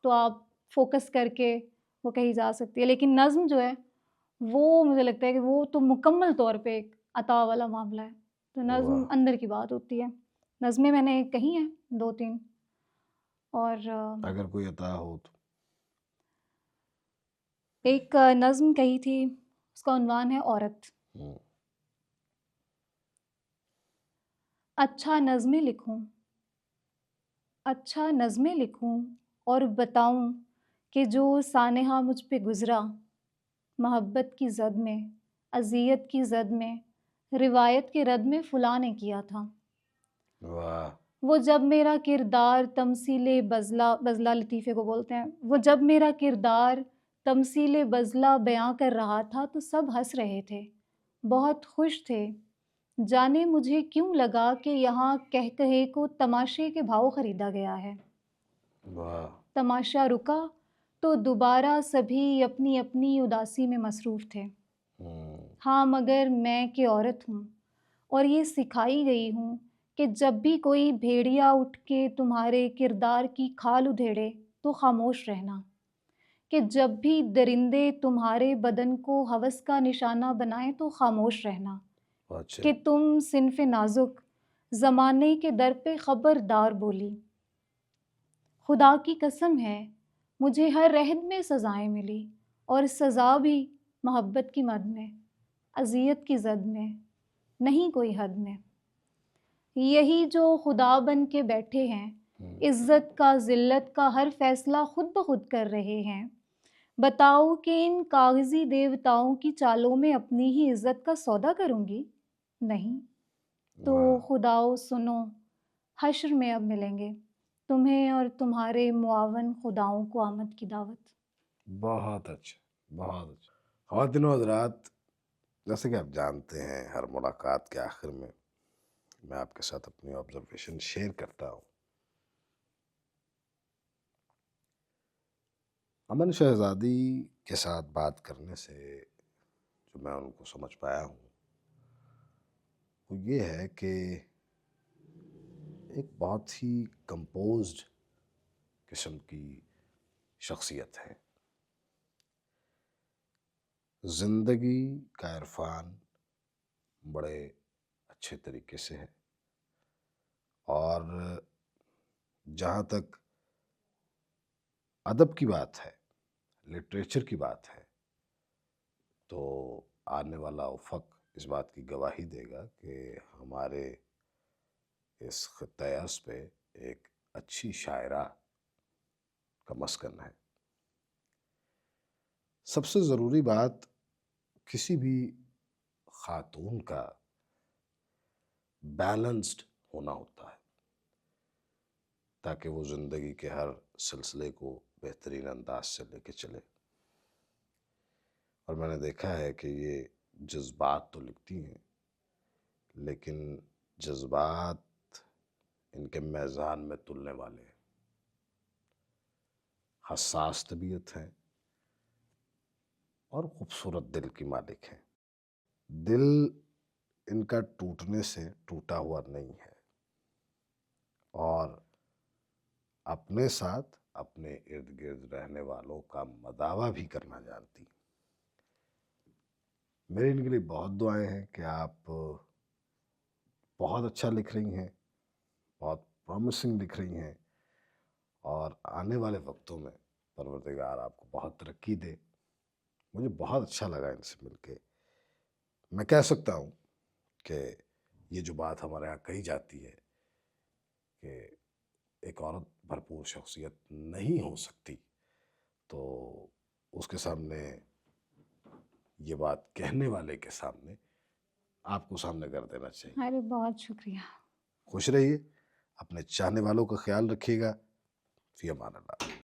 तो आप फ़ोकस करके वो कही जा सकती है। लेकिन नज़्म जो है, वो मुझे लगता है कि वो तो मुकम्मल तौर पे एक अता वाला मामला है। तो नज़्म वाह! अंदर की बात होती है। नज़्में मैंने कही हैं 2-3 और अगर कोई अता हो तो? एक नज़्म कही थी, उसका उन्वान है औरत। हुँ। अच्छा नज़्में लिखूँ अच्छा नज़्में लिखूँ और बताऊँ कि जो सानेहा मुझ पे गुज़रा, मोहब्बत की ज़द में, अज़ियत की ज़द में, रिवायत के रद में फ़ुलाँ ने किया था। वाह! वो जब मेरा किरदार तमसीले बज़ला लतीफ़े को बोलते हैं, वो जब मेरा किरदार तमसीले बज़ला बयाँ कर रहा था तो सब हँस रहे थे, बहुत खुश थे। जाने मुझे क्यों लगा कि यहाँ कहकहे को तमाशे के भाव खरीदा गया है। वाह! तमाशा रुका तो दोबारा सभी अपनी-अपनी उदासी में मसरूफ़ थे। हुँ। हाँ, मगर मैं कि औरत हूँ और ये सिखाई गई हूँ कि जब भी कोई भेड़िया उठ के तुम्हारे किरदार की खाल उधेड़े, तो खामोश रहना। कि जब भी दरिंदे तुम्हारे बदन को हवस का निशाना बनाएँ, तो खामोश रहना। बहुत कि सही। तुम सिन्फ़े नाज़ुक ज़माने के दर पे खबरदार बोली। खुदा की कसम है, मुझे हर रहद में सज़ाएँ मिली और सज़ा भी मोहब्बत की मद में, अज़ियत की ज़द में, नहीं कोई हद में। यही जो खुदा बन के बैठे हैं, हुँ। इज़्ज़त का ज़िल्लत का हर फ़ैसला खुद ब खुद कर रहे हैं। बताओ कि इन काग़ज़ी देवताओं की चालों में अपनी ही इज़्ज़त का सौदा करूँगी? नहीं। वाह! तो खुदाओ सुनो, हश्र में अब मिलेंगे, तुम्हें और तुम्हारे मुआवन खुदाओं को आमद की दावत। बहुत अच्छा, बहुत अच्छा। ख़वातीन और हज़रात, जैसे कि आप जानते हैं, हर मुलाकात के आखिर में मैं आपके साथ अपनी ऑब्ज़र्वेशन शेयर करता हूँ। अमन शहज़ादी के साथ बात करने से जो मैं उनको समझ पाया हूँ, वो ये है कि एक बहुत ही कंपोज़्ड किस्म की शख्सियत है। ज़िंदगी का इरफ़ान बड़े अच्छे तरीके से है, और जहाँ तक अदब की बात है, लिटरेचर की बात है, तो आने वाला उफ़क़ इस बात की गवाही देगा कि हमारे इस ख़ित्ते अर्ज़ पे एक अच्छी शायरा का मस्कन है। सबसे ज़रूरी बात किसी भी ख़ातून का बैलेंस्ड होना होता है, ताकि वो ज़िंदगी के हर सिलसिले को बेहतरीन अंदाज़ से लेके चले। और मैंने देखा है कि ये जज़्बात तो लिखती हैं, लेकिन जज़्बात इनके मीज़ान में तुलने वाले हैं। हसास तबीयत हैं और खूबसूरत दिल की मालिक हैं। दिल इनका टूटने से टूटा हुआ नहीं है, और अपने साथ अपने इर्द गिर्द रहने वालों का मदावा भी करना जानती। मेरी इनके लिए बहुत दुआएं हैं कि आप बहुत अच्छा लिख रही हैं, बहुत प्रॉमिसिंग लिख रही हैं, और आने वाले वक्तों में परवरदिगार आपको बहुत तरक्की दे। मुझे बहुत अच्छा लगा इनसे मिलके। मैं कह सकता हूँ कि ये जो बात हमारे यहाँ कही जाती है कि एक औरत भरपूर शख्सियत नहीं हो सकती, तो उसके सामने, ये बात कहने वाले के सामने, आपको सामने कर देना चाहिए। अरे बहुत शुक्रिया। खुश रहिए, अपने चाहने वालों का ख्याल रखिएगा। फ़ी अमान अल्लाह।